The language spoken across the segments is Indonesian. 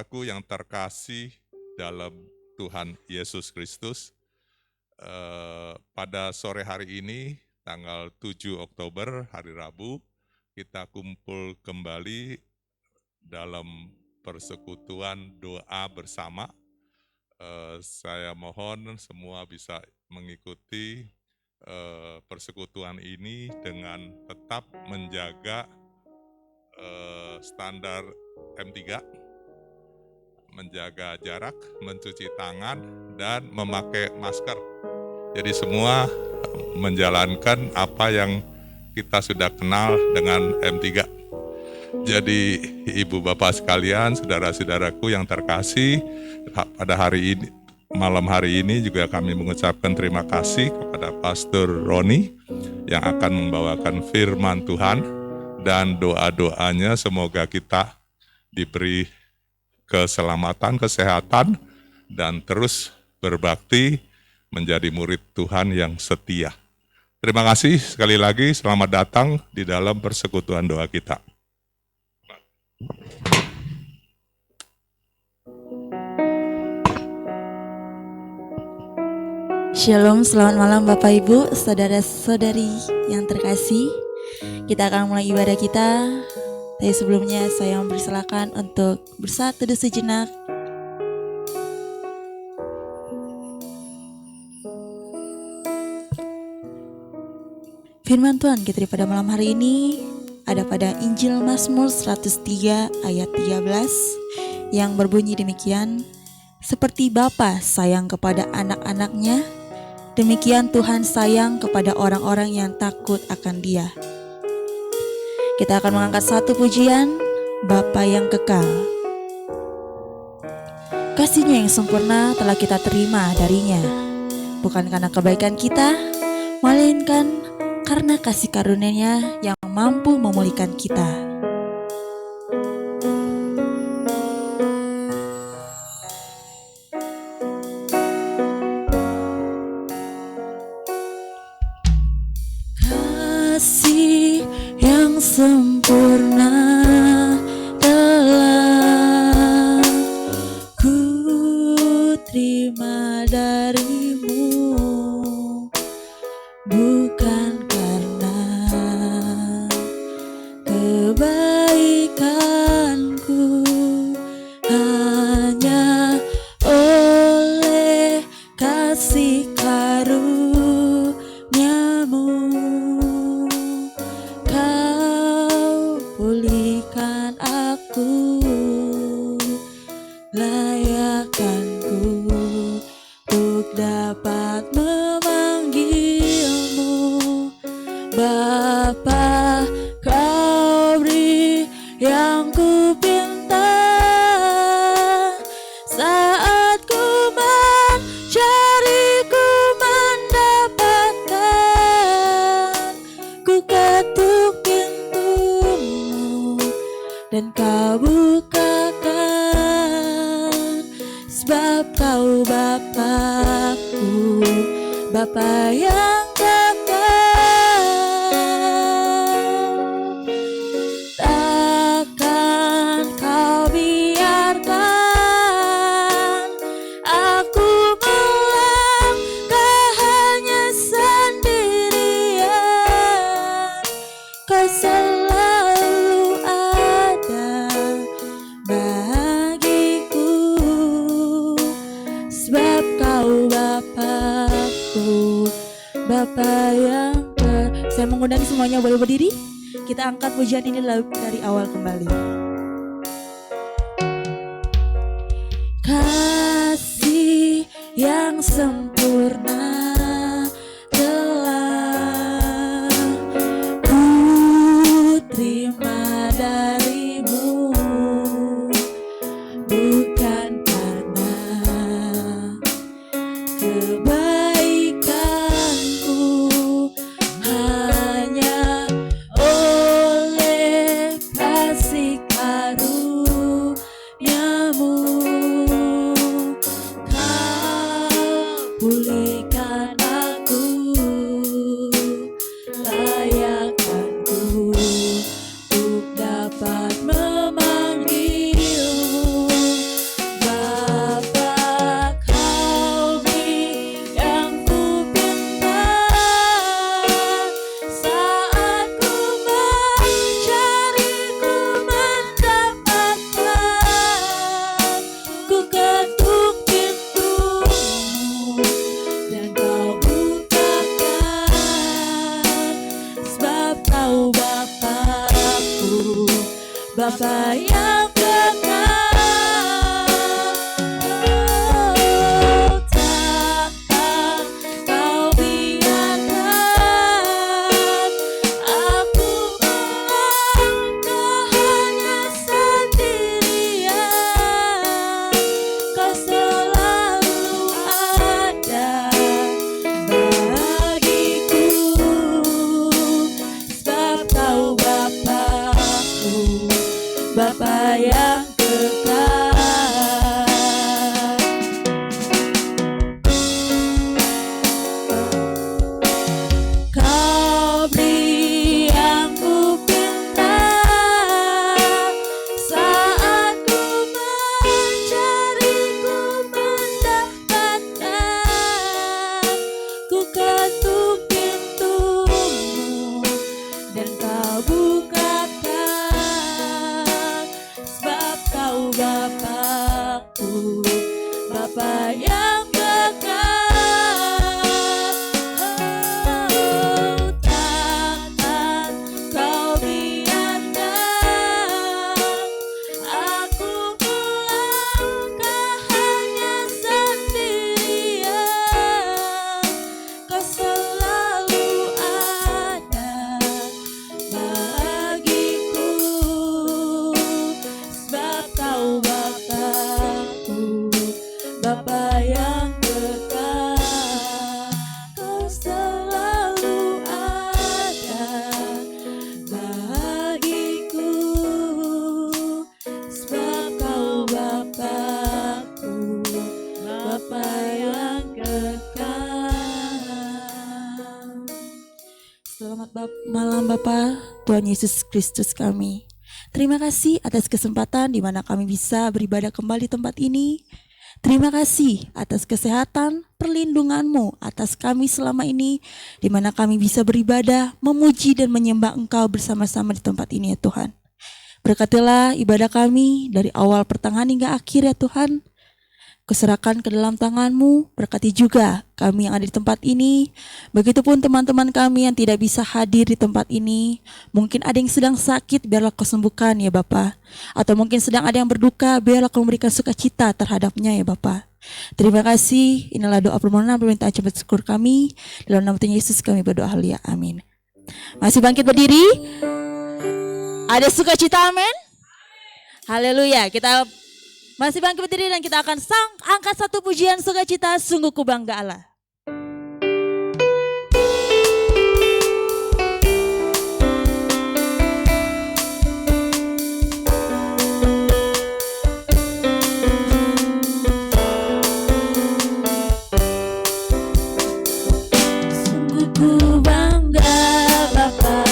saudaraku yang terkasih dalam Tuhan Yesus Kristus, pada sore hari ini, tanggal 7 Oktober, hari Rabu, kita kumpul kembali dalam persekutuan doa bersama. Saya mohon semua bisa mengikuti persekutuan ini dengan tetap menjaga standar M3, menjaga jarak, mencuci tangan, dan memakai masker. Jadi semua menjalankan apa yang kita sudah kenal dengan M3. Jadi ibu bapak sekalian, saudara-saudaraku yang terkasih, pada hari ini, malam hari ini juga kami mengucapkan terima kasih kepada Pastor Roni yang akan membawakan firman Tuhan, dan doa-doanya semoga kita diberi keselamatan, kesehatan, dan terus berbakti menjadi murid Tuhan yang setia. Terima kasih sekali lagi, selamat datang di dalam persekutuan doa kita. Shalom, selamat malam Bapak Ibu, saudara-saudari yang terkasih. Kita akan mulai ibadah kita. Tapi sebelumnya saya mempersilakan untuk bersaat teduh sejenak. Firman Tuhan kita pada malam hari ini ada pada Injil Mazmur 103 ayat 13 yang berbunyi demikian: seperti Bapa sayang kepada anak-anaknya, demikian Tuhan sayang kepada orang-orang yang takut akan Dia. Kita akan mengangkat satu pujian, Bapa yang kekal. Kasih-Nya yang sempurna telah kita terima darinya, bukan karena kebaikan kita, melainkan karena kasih karunia-Nya yang mampu memulihkan kita. Kasih yang sempurna telah ku terima darimu, bukan karena kebaikanku, hanya oleh kasih karunia-Mu Kau pulihkan aku, layakkanku untuk dapat memanggil-Mu Bapa. Kau beri yang ku pinta saat ku mencari, ku mendapatkan. Ku ketuk pintu-Mu dan Kau bukakan, sebab Kau Bapa-Ku, Bapa yang kekal. Takkan Kau biarkan aku melangkah hanya sendirian. Kau selalu ada bagiku, sebab Kau Bapa-Ku, Bapa yang Saya mengundang semuanya boleh berdiri. Kita angkat pujian ini dari awal kembali. Kasih yang sempurna telah ku terima darimu, bukan karena kebaikanku, hanya oleh kasih karunia-Mu Kau pulihkan aku, layakkanku untuk dapat memanggil-Mu Bapakku, Bapa yang kekal. Oh, takkan kau biarkan aku melangkah hanya sendirian. Kau selalu ada bagiku, sebab kau Bapakku, Bapa yang kekal. Kau selalu ada bagiku, sebab kau Bapakku, Bapa yang kekal. Selamat malam Bapa, Tuhan Yesus Kristus kami. Terima kasih atas kesempatan di mana kami bisa beribadah kembali di tempat ini. Terima kasih atas kesehatan, perlindungan-Mu atas kami selama ini, di mana kami bisa beribadah, memuji dan menyembah Engkau bersama-sama di tempat ini ya Tuhan. Berkatilah ibadah kami dari awal pertengahan hingga akhir ya Tuhan. Kuserahkan ke dalam tangan-Mu, berkati juga kami yang ada di tempat ini. Begitupun teman-teman kami yang tidak bisa hadir di tempat ini. Mungkin ada yang sedang sakit, biarlah Kau sembuhkan ya Bapa. Atau mungkin sedang ada yang berduka, biarlah Kau memberikan sukacita terhadapnya ya Bapa. Terima kasih, inilah doa permohonan permintaan cepat syukur kami. Dalam nama Tuhan Yesus kami berdoa halia, amin. Masih bangkit berdiri? Ada sukacita, amin? Haleluya, kita masih bangkit berdiri dan kita akan angkat satu pujian sukacita, sungguh ku bangga Allah. Sungguh ku bangga Bapa,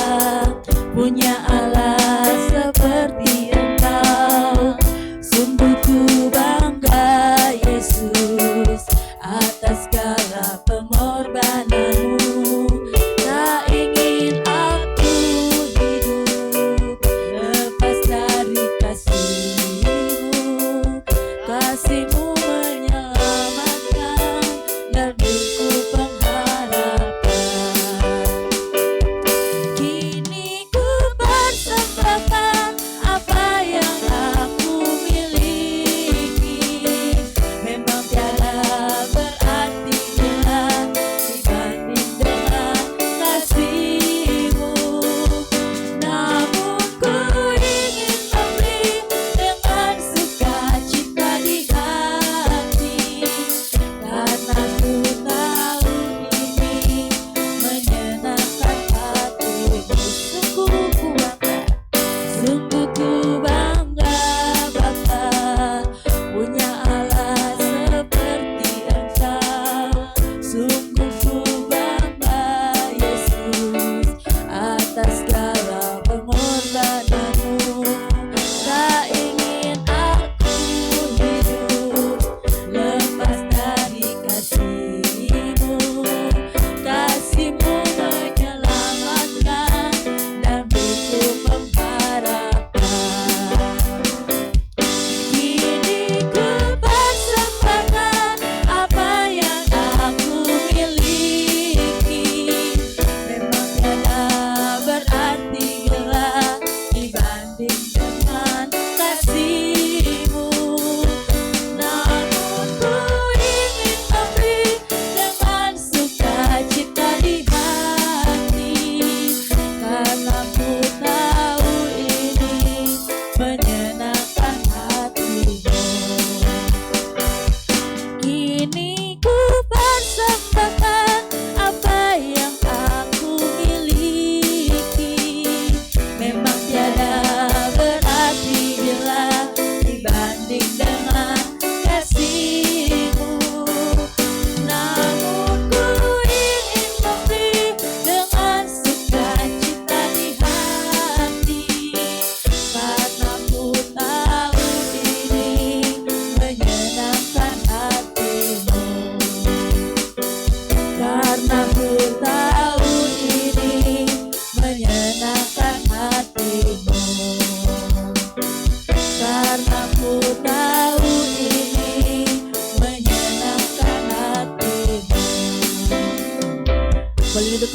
punya Allah seperti Engkau. Sungguh ku bangga Yesus atas segala pengorbanan-Mu. Tak ingin aku hidup lepas dari kasih-Mu. Kasih-Mu menyelamatkan dan ku pengharapan. Kini ku persembahkan apa yang aku miliki. Memang tiada berarti dibanding dengan kasih-Mu. Namun ku ingin memberi dengan sukacita di hati.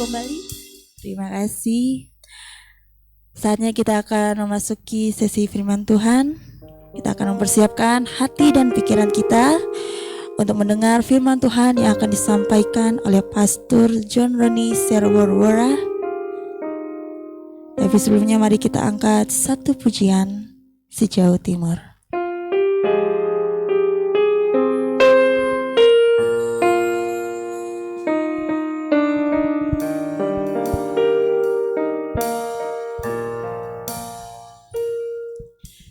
kembali. Terima kasih. Saatnya kita akan memasuki sesi firman Tuhan. Kita akan mempersiapkan hati dan pikiran kita untuk mendengar firman Tuhan yang akan disampaikan oleh Pastor John Roni Serworwara. Tapi sebelumnya mari kita angkat satu pujian sejauh timur.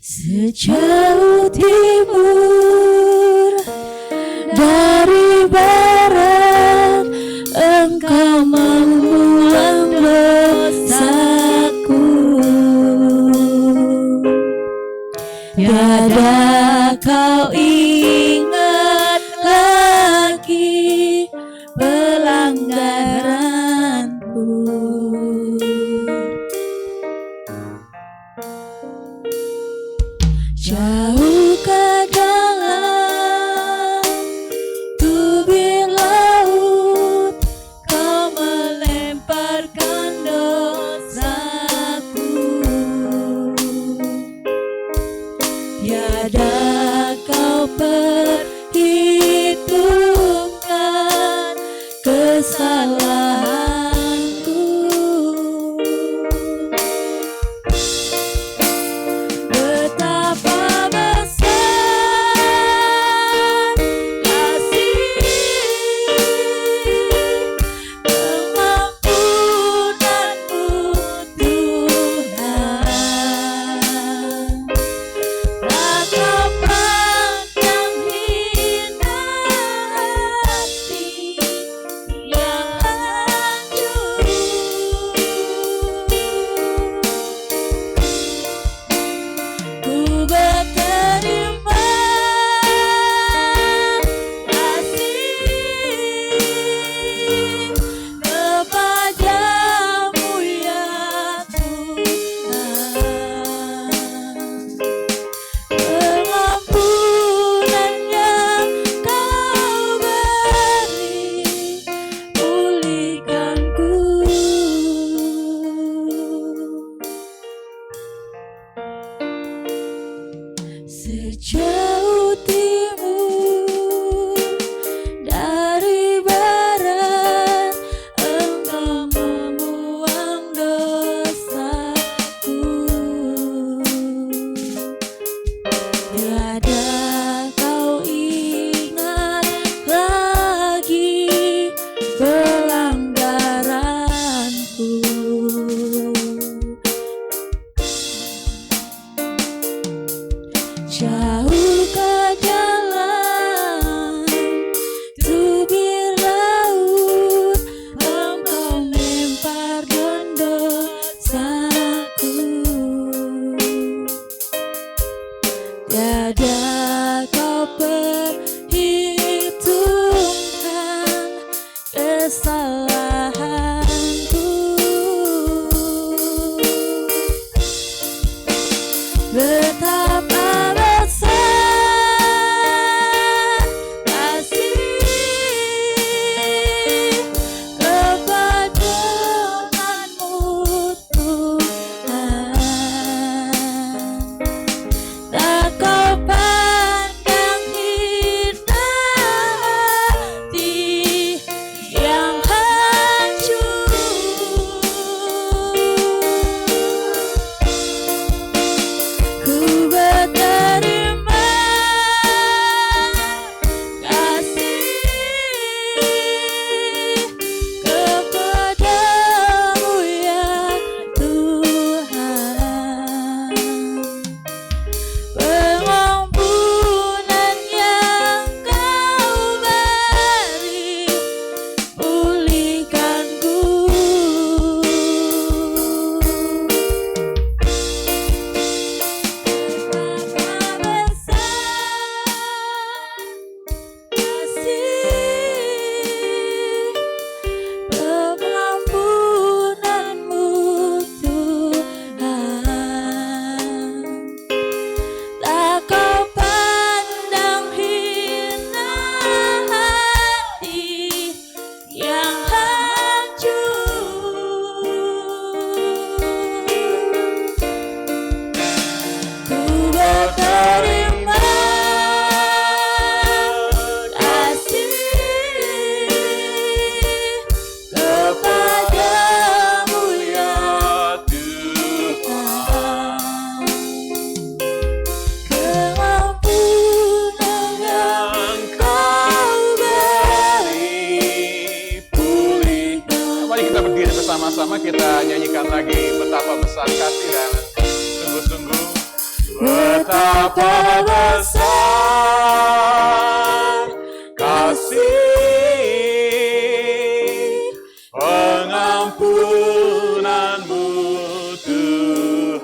Sejauh timur dari barat, Engkau membuang dosaku. Tiada kau ingat lagi pelanggaranku. Jauh ke dalam tubir laut, Kau melemparkan dosaku. Tiada kau Sama-sama kita nyanyikan lagi betapa besar kasih dan sungguh-sungguh betapa besar kasih pengampunanmu Tuhan.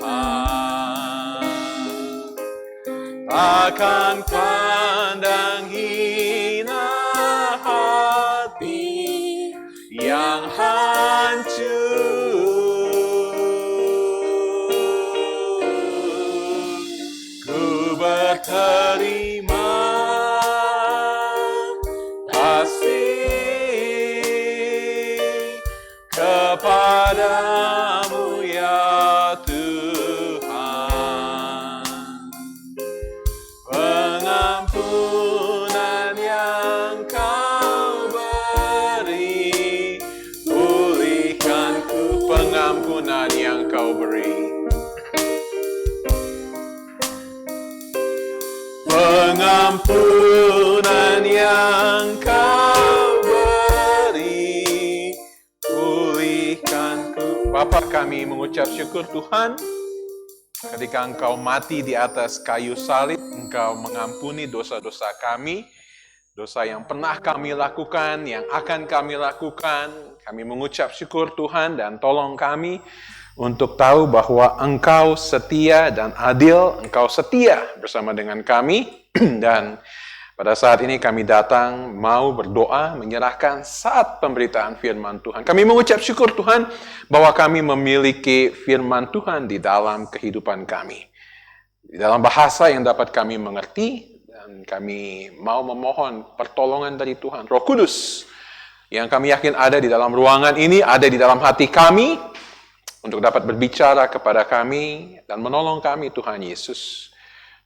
Takkan pandang hina hati yang hancur. Ku berterima kasih kepadamu ya Tuhan. Pengampunan yang kau beri, pulihkanku. Pengampunan yang kau beri, pengampunan yang kau beri, pulihkanku. Bapa, kami mengucap syukur Tuhan, ketika Engkau mati di atas kayu salib, Engkau mengampuni dosa-dosa kami, dosa yang pernah kami lakukan, yang akan kami lakukan. Kami mengucap syukur Tuhan dan tolong kami untuk tahu bahwa Engkau setia dan adil, Engkau setia bersama dengan kami. Dan pada saat ini kami datang mau berdoa, menyerahkan saat pemberitaan firman Tuhan. Kami mengucap syukur Tuhan bahwa kami memiliki firman Tuhan di dalam kehidupan kami, di dalam bahasa yang dapat kami mengerti, dan kami mau memohon pertolongan dari Tuhan. Roh Kudus yang kami yakin ada di dalam ruangan ini, ada di dalam hati kami, untuk dapat berbicara kepada kami dan menolong kami Tuhan Yesus,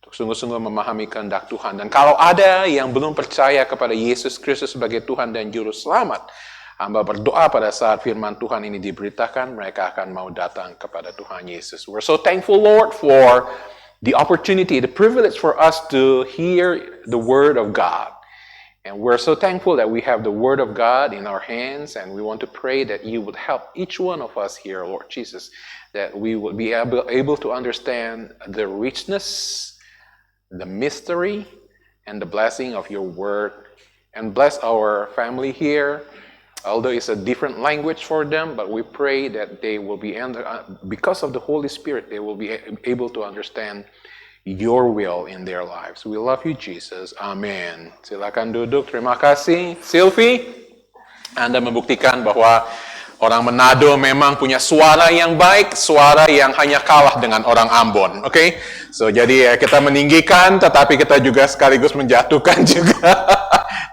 untuk sungguh-sungguh memahami kehendak Tuhan. Dan kalau ada yang belum percaya kepada Yesus Kristus sebagai Tuhan dan Juru Selamat, hamba berdoa pada saat firman Tuhan ini diberitakan, mereka akan mau datang kepada Tuhan Yesus. We're so thankful, Lord, for the opportunity, the privilege for us to hear the Word of God. And we're so thankful that we have the Word of God in our hands, and we want to pray that you would help each one of us here, Lord Jesus, that we would be able to understand the richness, the mystery, and the blessing of your Word. And bless our family here, although it's a different language for them, but we pray that they will be, because of the Holy Spirit, they will be able to understand your will in their lives. We love you, Jesus. Amen. Silakan duduk. Terima kasih. Sylvie, Anda membuktikan bahwa orang Manado memang punya suara yang baik, suara yang hanya kalah dengan orang Ambon. Oke? So, jadi kita meninggikan, tetapi kita juga sekaligus menjatuhkan juga.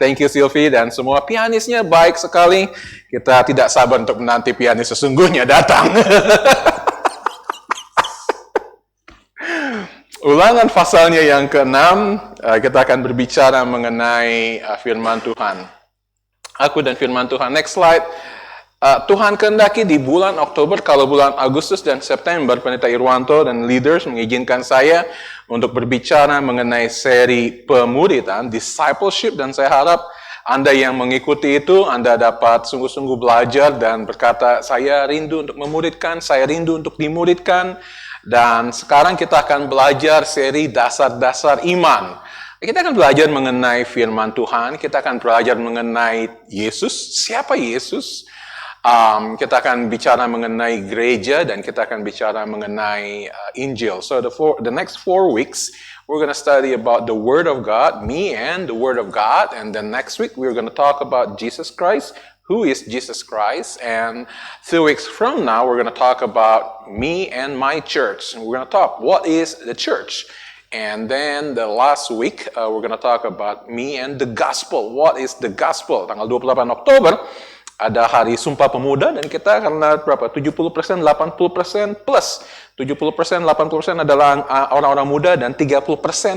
Thank you, Sylvie, dan semua pianisnya baik sekali. Kita tidak sabar untuk menanti pianis sesungguhnya datang. Ulangan pasalnya yang ke-6, kita akan berbicara mengenai firman Tuhan. Aku dan firman Tuhan. Next slide. Tuhan kehendaki di bulan Oktober, kalau bulan Agustus dan September, Pendeta Irwanto dan leaders mengizinkan saya untuk berbicara mengenai seri pemuridan, discipleship, dan saya harap Anda yang mengikuti itu, Anda dapat sungguh-sungguh belajar dan berkata, saya rindu untuk memuridkan, saya rindu untuk dimuridkan. Dan sekarang kita akan belajar seri dasar-dasar iman. Kita akan belajar mengenai firman Tuhan, kita akan belajar mengenai Yesus, siapa Yesus. Kita akan bicara mengenai gereja dan kita akan bicara mengenai Injil. So the next 4 weeks, we're going to study about the Word of God, me and the Word of God. And then next week, we're going to talk about Jesus Christ. Who is Jesus Christ? And 2 weeks from now, we're going to talk about me and my church. And we're going to talk, what is the church? And then the last week, we're going to talk about me and the gospel. What is the gospel? Tanggal 28 Oktober, ada hari Sumpah Pemuda, dan kita akan lihat berapa? 70%, 80% plus. 70%, 80% adalah orang-orang muda, dan 30%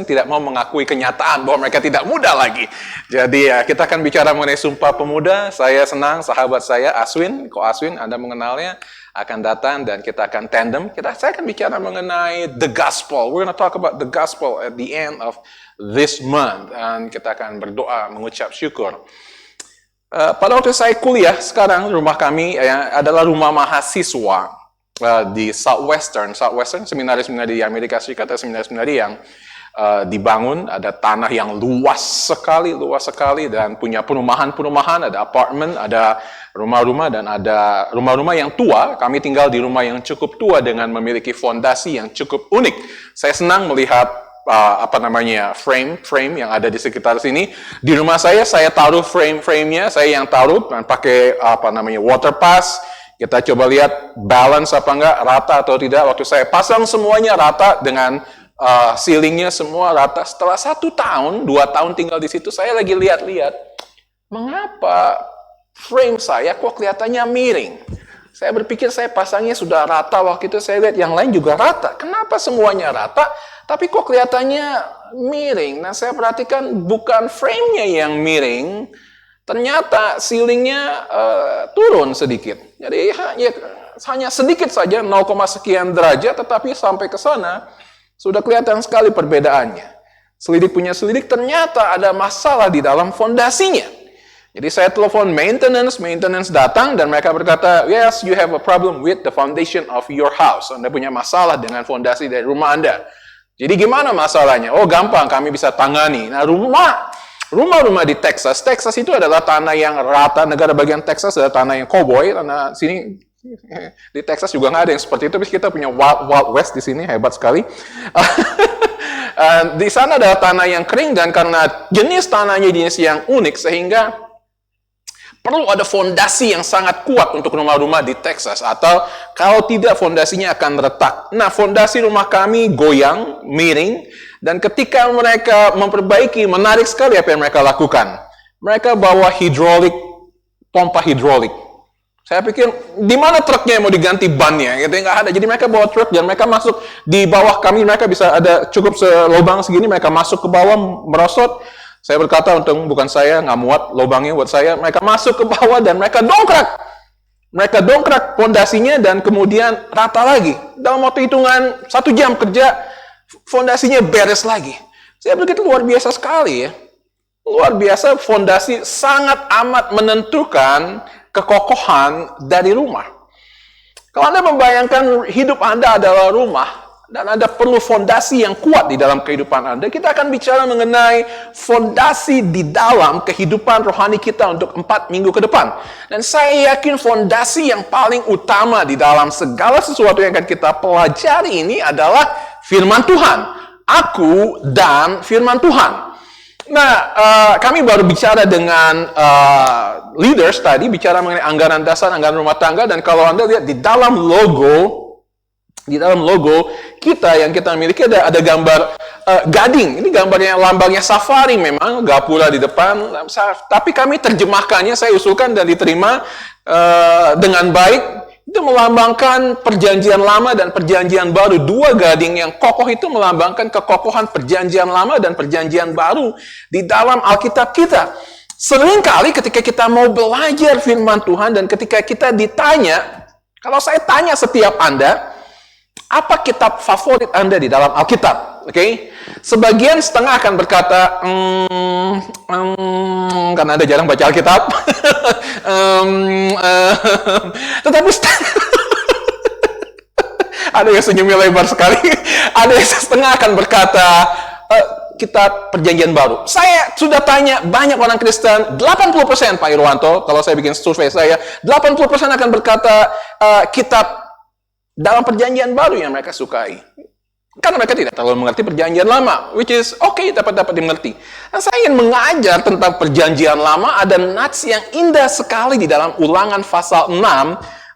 tidak mau mengakui kenyataan bahwa mereka tidak muda lagi. Jadi ya, kita akan bicara mengenai Sumpah Pemuda. Saya senang, sahabat saya, Aswin, Ko Aswin, Anda mengenalnya, akan datang, dan kita akan tandem. Saya akan bicara mengenai the gospel. We're going to talk about the gospel at the end of this month. Dan kita akan berdoa, mengucap syukur. Pada waktu saya kuliah, sekarang rumah kami adalah rumah mahasiswa di Southwestern seminari-seminari di Amerika Serikat, atau seminari-seminari yang dibangun, ada tanah yang luas sekali, dan punya perumahan-perumahan, ada apartemen, ada rumah-rumah, dan ada rumah-rumah yang tua. Kami tinggal di rumah yang cukup tua dengan memiliki fondasi yang cukup unik. Saya senang melihat frame yang ada di sekitar sini. Di rumah saya taruh frame-nya, saya yang taruh dan pakai water pass. Kita coba lihat balance apa enggak, rata atau tidak. Waktu saya pasang semuanya rata dengan ceilingnya semua rata. Setelah 1 tahun, 2 tahun tinggal di situ, saya lagi lihat-lihat, mengapa frame saya kok kelihatannya miring? Saya berpikir saya pasangnya sudah rata, waktu itu saya lihat yang lain juga rata. Kenapa semuanya rata, tapi kok kelihatannya miring? Nah, saya perhatikan bukan frame-nya yang miring, ternyata ceilingnya turun sedikit. Jadi hanya sedikit saja, 0, sekian derajat, tetapi sampai ke sana sudah kelihatan sekali perbedaannya. Selidik punya selidik, ternyata ada masalah di dalam fondasinya. Jadi saya telepon maintenance datang dan mereka berkata, yes, you have a problem with the foundation of your house. Anda punya masalah dengan fondasi dari rumah Anda. Jadi gimana masalahnya? Oh, gampang, kami bisa tangani. Nah, rumah-rumah di Texas itu adalah tanah yang rata. Negara bagian Texas adalah tanah yang cowboy. Tanah sini di Texas juga nggak ada yang seperti itu. Tapi kita punya Wild West di sini, hebat sekali. Di sana adalah tanah yang kering, dan karena jenis tanahnya jenis yang unik, sehingga perlu ada fondasi yang sangat kuat untuk rumah-rumah di Texas, atau kalau tidak fondasinya akan retak. Nah, fondasi rumah kami goyang, miring, dan ketika mereka memperbaiki, menarik sekali apa yang mereka lakukan. Mereka bawa pompa hidrolik. Saya pikir, di mana truknya yang mau diganti bannya? Gitu, nggak ada. Jadi mereka bawa truk, dan mereka masuk di bawah kami, mereka bisa ada cukup selubang segini, mereka masuk ke bawah, merosot. Saya berkata, untung bukan saya, nggak muat lubangnya buat saya. Mereka masuk ke bawah dan mereka dongkrak. Mereka dongkrak fondasinya dan kemudian rata lagi. Dalam waktu hitungan 1 jam kerja, fondasinya beres lagi. Saya berkata luar biasa sekali ya. Luar biasa, fondasi sangat amat menentukan kekokohan dari rumah. Kalau Anda membayangkan hidup Anda adalah rumah, dan Anda perlu fondasi yang kuat di dalam kehidupan Anda, kita akan bicara mengenai fondasi di dalam kehidupan rohani kita untuk 4 minggu ke depan. Dan saya yakin fondasi yang paling utama di dalam segala sesuatu yang akan kita pelajari ini adalah firman Tuhan. Aku dan firman Tuhan. Nah, kami baru bicara dengan leaders tadi, bicara mengenai anggaran dasar, anggaran rumah tangga, dan kalau Anda lihat di dalam logo kita yang kita miliki ada gambar gading. Ini gambarnya, lambangnya safari memang, gapura di depan. Tapi kami terjemahkannya, saya usulkan dan diterima dengan baik. Itu melambangkan perjanjian lama dan perjanjian baru. 2 gading yang kokoh itu melambangkan kekokohan perjanjian lama dan perjanjian baru di dalam Alkitab kita. Seringkali ketika kita mau belajar firman Tuhan dan ketika kita ditanya, kalau saya tanya setiap Anda, apa kitab favorit Anda di dalam Alkitab? Oke, sebagian setengah akan berkata, karena Anda jarang baca Alkitab. Tetapi ada yang senyumnya lebar sekali. Ada yang setengah akan berkata, kitab Perjanjian Baru. Saya sudah tanya banyak orang Kristen, 80% Pak Irwanto, kalau saya bikin survei saya, 80% akan berkata kitab dalam Perjanjian Baru yang mereka sukai. Karena mereka tidak terlalu mengerti Perjanjian Lama, which is okay, dapat dimengerti. Nah, saya ingin mengajar tentang Perjanjian Lama, ada nats yang indah sekali di dalam Ulangan pasal 6,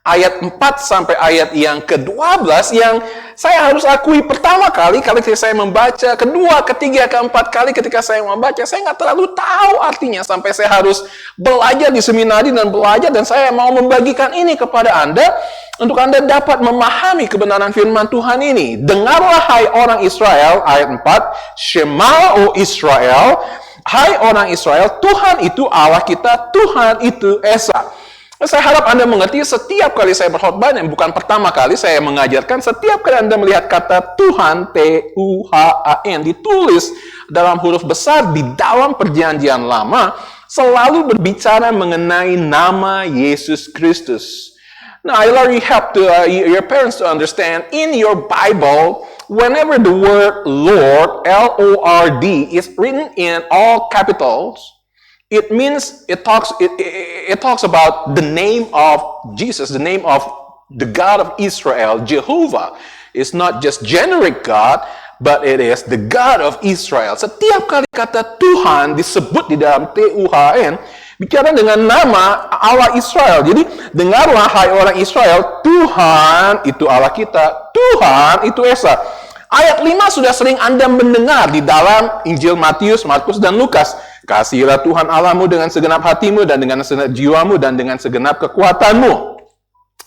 ayat 4 sampai ayat yang ke-12, yang saya harus akui pertama kali ketika saya membaca, kedua, ketiga, keempat kali ketika saya membaca, saya nggak terlalu tahu artinya, sampai saya harus belajar di seminari dan belajar, dan saya mau membagikan ini kepada Anda, untuk Anda dapat memahami kebenaran firman Tuhan ini. Dengarlah hai orang Israel, ayat 4, Shema o Israel, hai orang Israel, Tuhan itu Allah kita, Tuhan itu Esa. Saya harap Anda mengerti, setiap kali saya berkhotbah, yang bukan pertama kali saya mengajarkan, setiap kali Anda melihat kata Tuhan, T-U-H-A-N, ditulis dalam huruf besar di dalam Perjanjian Lama, selalu berbicara mengenai nama Yesus Kristus. Now, I already help your parents to understand, in your Bible, whenever the word Lord, L-O-R-D, is written in all capitals, it means it talks about the name of Jesus, the name of the God of Israel, Jehovah. It's not just generic God, but it is the God of Israel. Setiap kali kata Tuhan disebut di dalam TUHN, bicara dengan nama Allah Israel. Jadi, dengarlah hai orang Israel, Tuhan itu Allah kita, Tuhan itu Esa. Ayat 5 sudah sering Anda mendengar di dalam Injil Matius, Markus, dan Lukas. Kasihilah Tuhan Allahmu dengan segenap hatimu, dan dengan segenap jiwamu, dan dengan segenap kekuatanmu.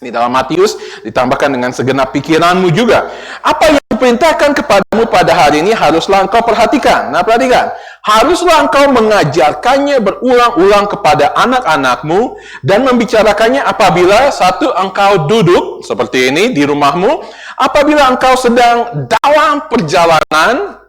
Di dalam Matius ditambahkan dengan segenap pikiranmu juga. Apa yang diperintahkan kepadamu pada hari ini haruslah engkau perhatikan. Nah, perhatikan. Haruslah engkau mengajarkannya berulang-ulang kepada anak-anakmu dan membicarakannya apabila satu engkau duduk seperti ini di rumahmu, apabila engkau sedang dalam perjalanan,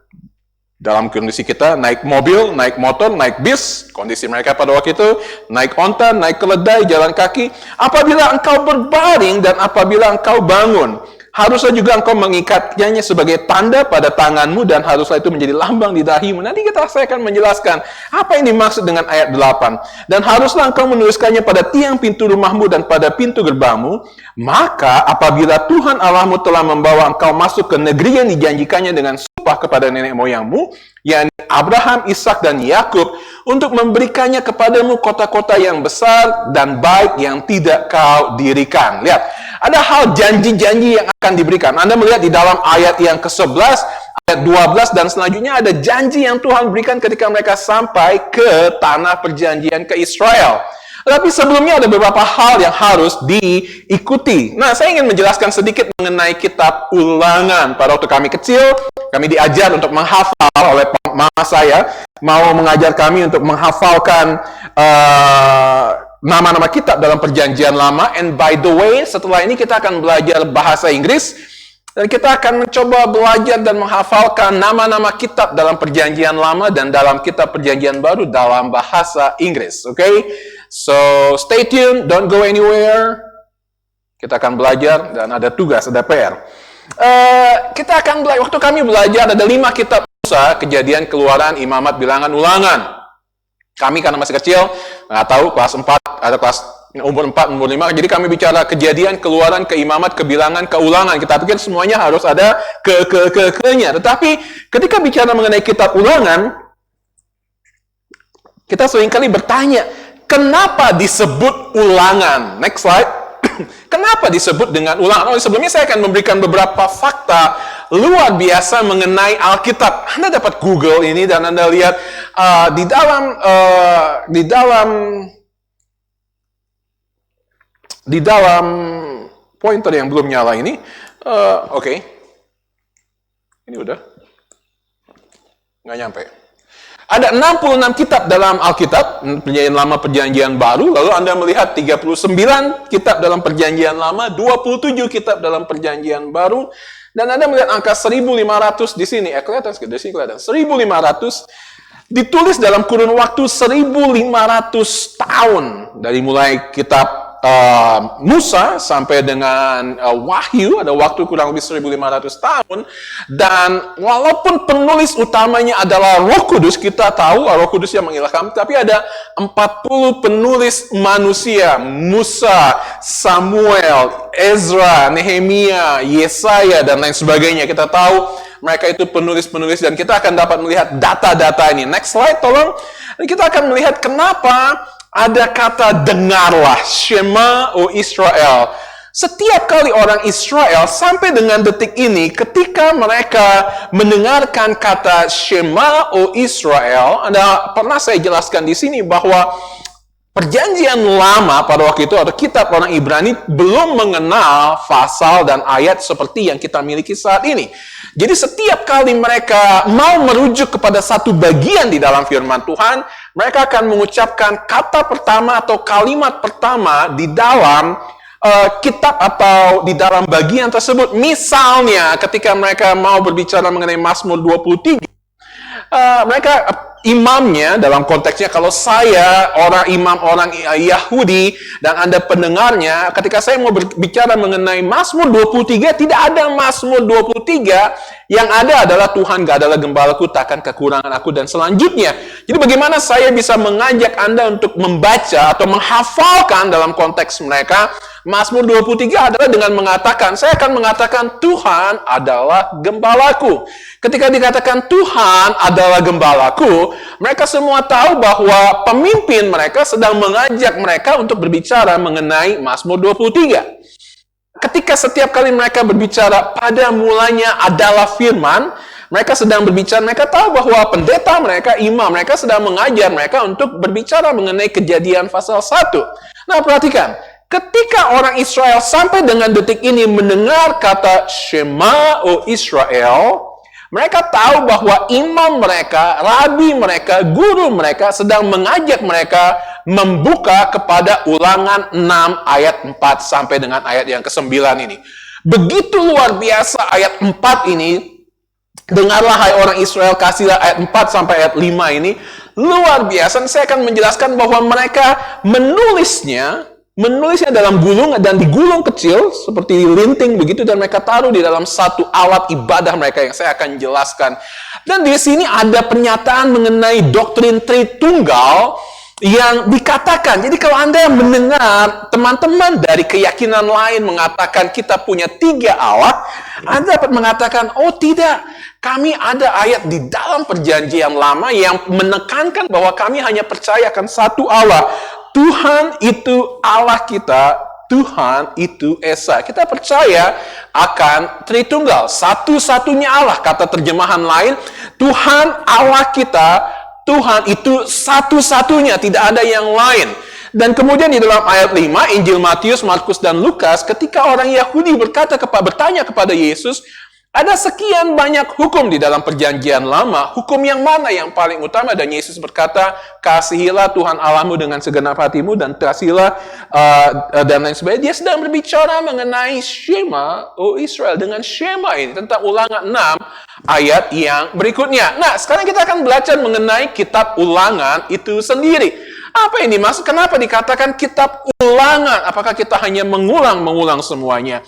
dalam kondisi kita naik mobil, naik motor, naik bis, kondisi mereka pada waktu itu, naik onta, naik keledai, jalan kaki, apabila engkau berbaring dan apabila engkau bangun, haruslah juga engkau mengikatnya sebagai tanda pada tanganmu dan haruslah itu menjadi lambang di dahimu. Nanti saya akan menjelaskan apa yang dimaksud dengan ayat 8. Dan haruslah engkau menuliskannya pada tiang pintu rumahmu dan pada pintu gerbangmu. Maka apabila Tuhan Allahmu telah membawa engkau masuk ke negeri yang dijanjikannya dengan sumpah kepada nenek moyangmu, yakni Abraham, Ishak, dan Yakub, untuk memberikannya kepadamu kota-kota yang besar dan baik yang tidak kau dirikan. Lihat, ada hal janji-janji yang akan diberikan. Anda melihat di dalam ayat yang ke-11, ayat 12, dan selanjutnya ada janji yang Tuhan berikan ketika mereka sampai ke tanah perjanjian ke Israel. Tapi sebelumnya ada beberapa hal yang harus diikuti. Nah, saya ingin menjelaskan sedikit mengenai kitab Ulangan. Pada waktu kami kecil, kami diajar untuk menghafal oleh mama saya, mau mengajar kami untuk menghafalkan nama-nama kitab dalam perjanjian lama. And by the way, setelah ini kita akan belajar bahasa Inggris, dan kita akan mencoba belajar dan menghafalkan nama-nama kitab dalam perjanjian lama dan dalam kitab perjanjian baru dalam bahasa Inggris. Okay? So, stay tuned, don't go anywhere. Kita akan belajar dan ada tugas, ada PR. Kita akan belajar, waktu kami belajar ada 5 kitab Musa, Kejadian, Keluaran, Imamat, Bilangan, Ulangan. Kami karena masih kecil, nggak tahu, kelas 4, ada kelas umur 4, umur 5, jadi kami bicara Kejadian, Keluaran, Keimamat, Kebilangan, Keulangan. Kita pikir semuanya harus ada ke-nya. Tetapi ketika bicara mengenai kitab Ulangan, kita seringkali bertanya, kenapa disebut ulangan? Next slide. Kenapa disebut dengan ulangan? Sebelumnya saya akan memberikan beberapa fakta luar biasa mengenai Alkitab. Anda dapat Google ini dan Anda lihat di dalam pointer yang belum nyala ini. Oke. Ini udah nggak nyampe. Ada 66 kitab dalam Alkitab, perjanjian lama, perjanjian baru. Lalu Anda melihat 39 kitab dalam perjanjian lama, 27 kitab dalam perjanjian baru. Dan Anda melihat angka 1.500 di sini. Kelihatan sedikit, di sini kelihatan. 1.500 ditulis dalam kurun waktu 1.500 tahun. Dari mulai kitab Musa sampai dengan Wahyu, ada waktu kurang lebih 1.500 tahun. Dan walaupun penulis utamanya adalah Roh Kudus, kita tahu Roh Kudus yang mengilham, tapi ada 40 penulis manusia, Musa, Samuel, Ezra, Nehemia, Yesaya, dan lain sebagainya. Kita tahu mereka itu penulis-penulis dan kita akan dapat melihat data-data ini. Next slide, tolong. Dan kita akan melihat kenapa ada kata dengarlah, Shema, O Israel. Setiap kali orang Israel sampai dengan detik ini, ketika mereka mendengarkan kata Shema, O Israel, pernah saya jelaskan di sini bahwa Perjanjian Lama pada waktu itu, atau kitab orang Ibrani, belum mengenal pasal dan ayat seperti yang kita miliki saat ini. Jadi setiap kali mereka mau merujuk kepada satu bagian di dalam firman Tuhan, mereka akan mengucapkan kata pertama atau kalimat pertama di dalam kitab atau di dalam bagian tersebut. Misalnya ketika mereka mau berbicara mengenai Mazmur 23, mereka imamnya, dalam konteksnya kalau saya orang imam orang Yahudi dan Anda pendengarnya, ketika saya mau berbicara mengenai Mazmur 23, tidak ada Mazmur 23, yang ada adalah Tuhan gak adalah gembalaku, takkan kekurangan aku, dan selanjutnya. Jadi bagaimana saya bisa mengajak Anda untuk membaca atau menghafalkan dalam konteks mereka, Mazmur 23 adalah dengan mengatakan, saya akan mengatakan Tuhan adalah gembalaku. Ketika dikatakan Tuhan adalah gembalaku, mereka semua tahu bahwa pemimpin mereka sedang mengajak mereka untuk berbicara mengenai Mazmur 23. Ketika setiap kali mereka berbicara, pada mulanya adalah firman, mereka sedang berbicara, mereka tahu bahwa pendeta mereka, imam mereka sedang mengajar mereka untuk berbicara mengenai Kejadian pasal 1. Nah, perhatikan. Ketika orang Israel sampai dengan detik ini mendengar kata Shema, O Israel, mereka tahu bahwa imam mereka, rabi mereka, guru mereka sedang mengajak mereka membuka kepada Ulangan 6 ayat 4 sampai dengan ayat yang ke-9 ini. Begitu luar biasa ayat 4 ini. Dengarlah hai orang Israel, kasihlah ayat 4 sampai ayat 5 ini. Luar biasa. Saya akan menjelaskan bahwa mereka menulisnya dalam gulung dan digulung kecil seperti linting begitu, dan mereka taruh di dalam satu alat ibadah mereka yang saya akan jelaskan. Dan di sini ada pernyataan mengenai doktrin Tritunggal yang dikatakan. Jadi kalau Anda mendengar teman-teman dari keyakinan lain mengatakan kita punya 3 Allah, Anda dapat mengatakan, oh tidak, kami ada ayat di dalam perjanjian lama yang menekankan bahwa kami hanya percayakan satu Allah. Tuhan itu Allah kita, Tuhan itu Esa. Kita percaya akan Tritunggal, satu-satunya Allah. Kata terjemahan lain, Tuhan Allah kita, Tuhan itu satu-satunya, tidak ada yang lain. Dan kemudian di dalam ayat 5, Injil Matius, Markus, dan Lukas, ketika orang Yahudi bertanya kepada Yesus, ada sekian banyak hukum di dalam perjanjian lama, hukum yang mana yang paling utama? Dan Yesus berkata, kasihilah Tuhan Allahmu dengan segenap hatimu, dan kasihilah dan lain sebagainya. Dia sedang berbicara mengenai Shema, O Israel, dengan Shema ini, tentang Ulangan 6 ayat yang berikutnya. Nah, sekarang kita akan belajar mengenai kitab Ulangan itu sendiri. Apa ini maksud? Kenapa dikatakan kitab Ulangan? Apakah kita hanya mengulang semuanya?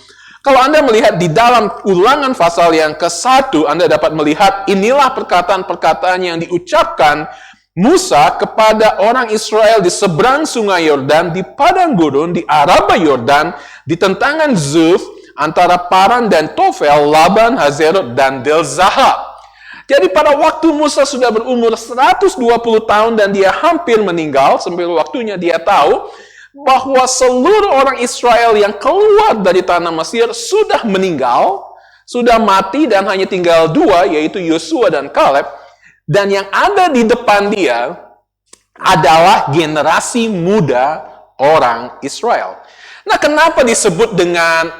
Kalau Anda melihat di dalam Ulangan pasal yang ke-1, Anda dapat melihat inilah perkataan-perkataan yang diucapkan Musa kepada orang Israel di seberang sungai Yordan, di padang gurun, di Araba Yordan, di tentangan Zuf, antara Paran dan Tofel, Laban, Hazerot, dan Delzahab. Jadi pada waktu Musa sudah berumur 120 tahun dan dia hampir meninggal, sampai waktunya dia tahu bahwa seluruh orang Israel yang keluar dari tanah Mesir sudah meninggal, sudah mati, dan hanya tinggal 2, yaitu Yosua dan Kaleb. Dan yang ada di depan dia adalah generasi muda orang Israel. Nah, kenapa disebut dengan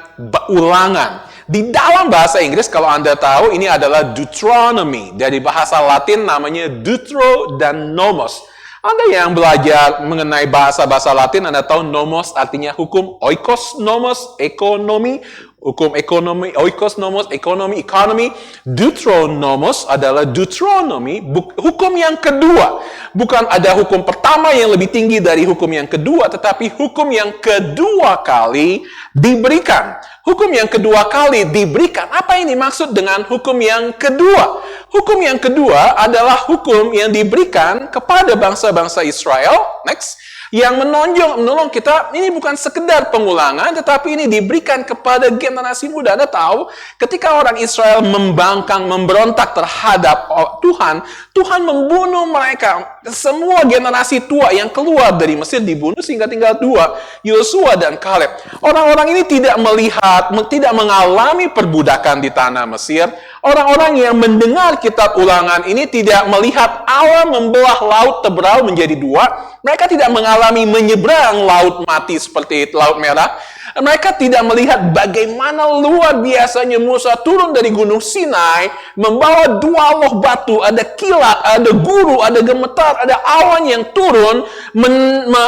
Ulangan? Di dalam bahasa Inggris, kalau Anda tahu, ini adalah Deuteronomy. Dari bahasa Latin namanya Deutero dan Nomos. Anda yang belajar mengenai bahasa-bahasa Latin, Anda tahu nomos artinya hukum, oikos nomos, ekonomi, hukum ekonomi, oikos nomos, ekonomi, economy. Deuteronomos adalah Deuteronomy, hukum yang kedua. Bukan ada hukum pertama yang lebih tinggi dari hukum yang kedua, tetapi hukum yang kedua kali diberikan. Hukum yang kedua kali diberikan. Apa ini maksud dengan hukum yang kedua? Hukum yang kedua adalah hukum yang diberikan kepada bangsa-bangsa Israel. Next. Yang menolong kita, ini bukan sekedar pengulangan, tetapi ini diberikan kepada generasi muda. Anda tahu, ketika orang Israel membangkang, memberontak terhadap Tuhan, Tuhan membunuh mereka. Semua generasi tua yang keluar dari Mesir dibunuh sehingga tinggal 2, Yosua dan Kaleb. Orang-orang ini tidak melihat, tidak mengalami perbudakan di tanah Mesir. Orang-orang yang mendengar kitab Ulangan ini tidak melihat Allah membelah laut Teberau menjadi 2. Mereka tidak mengalami menyeberang laut mati seperti Laut Merah. Mereka tidak melihat bagaimana luar biasanya Musa turun dari Gunung Sinai, membawa 2 loh batu, ada kilat, ada guru, ada gemetar, ada awan yang turun,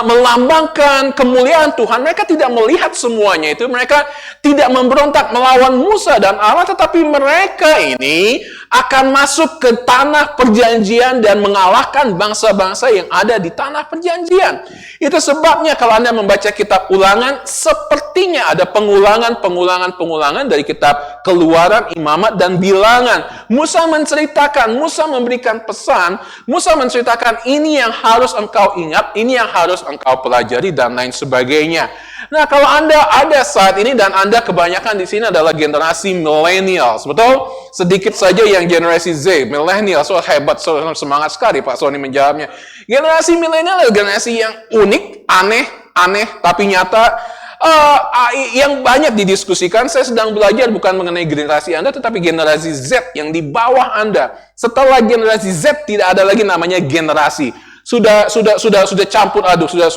melambangkan kemuliaan Tuhan. Mereka tidak melihat semuanya itu. Mereka tidak memberontak melawan Musa dan Allah, tetapi mereka ini akan masuk ke tanah perjanjian dan mengalahkan bangsa-bangsa yang ada di tanah perjanjian. Itu sebabnya kalau Anda membaca kitab Ulangan, sepertinya ada pengulangan dari kitab Keluaran, Imamat, dan Bilangan. Musa memberikan pesan, Musa menceritakan ini yang harus engkau ingat, ini yang harus engkau pelajari, dan lain sebagainya. Nah, kalau Anda ada saat ini dan Anda kebanyakan di sini adalah generasi millennials, betul? Sedikit saja yang generasi Z, millennials, so hebat, so semangat sekali Pak Sony menjawabnya. Generasi millennial adalah generasi yang unik, aneh, tapi nyata, yang banyak didiskusikan. Saya sedang belajar bukan mengenai generasi Anda, tetapi generasi Z yang di bawah Anda. Setelah generasi Z tidak ada lagi namanya generasi. Sudah campur aduk, sudah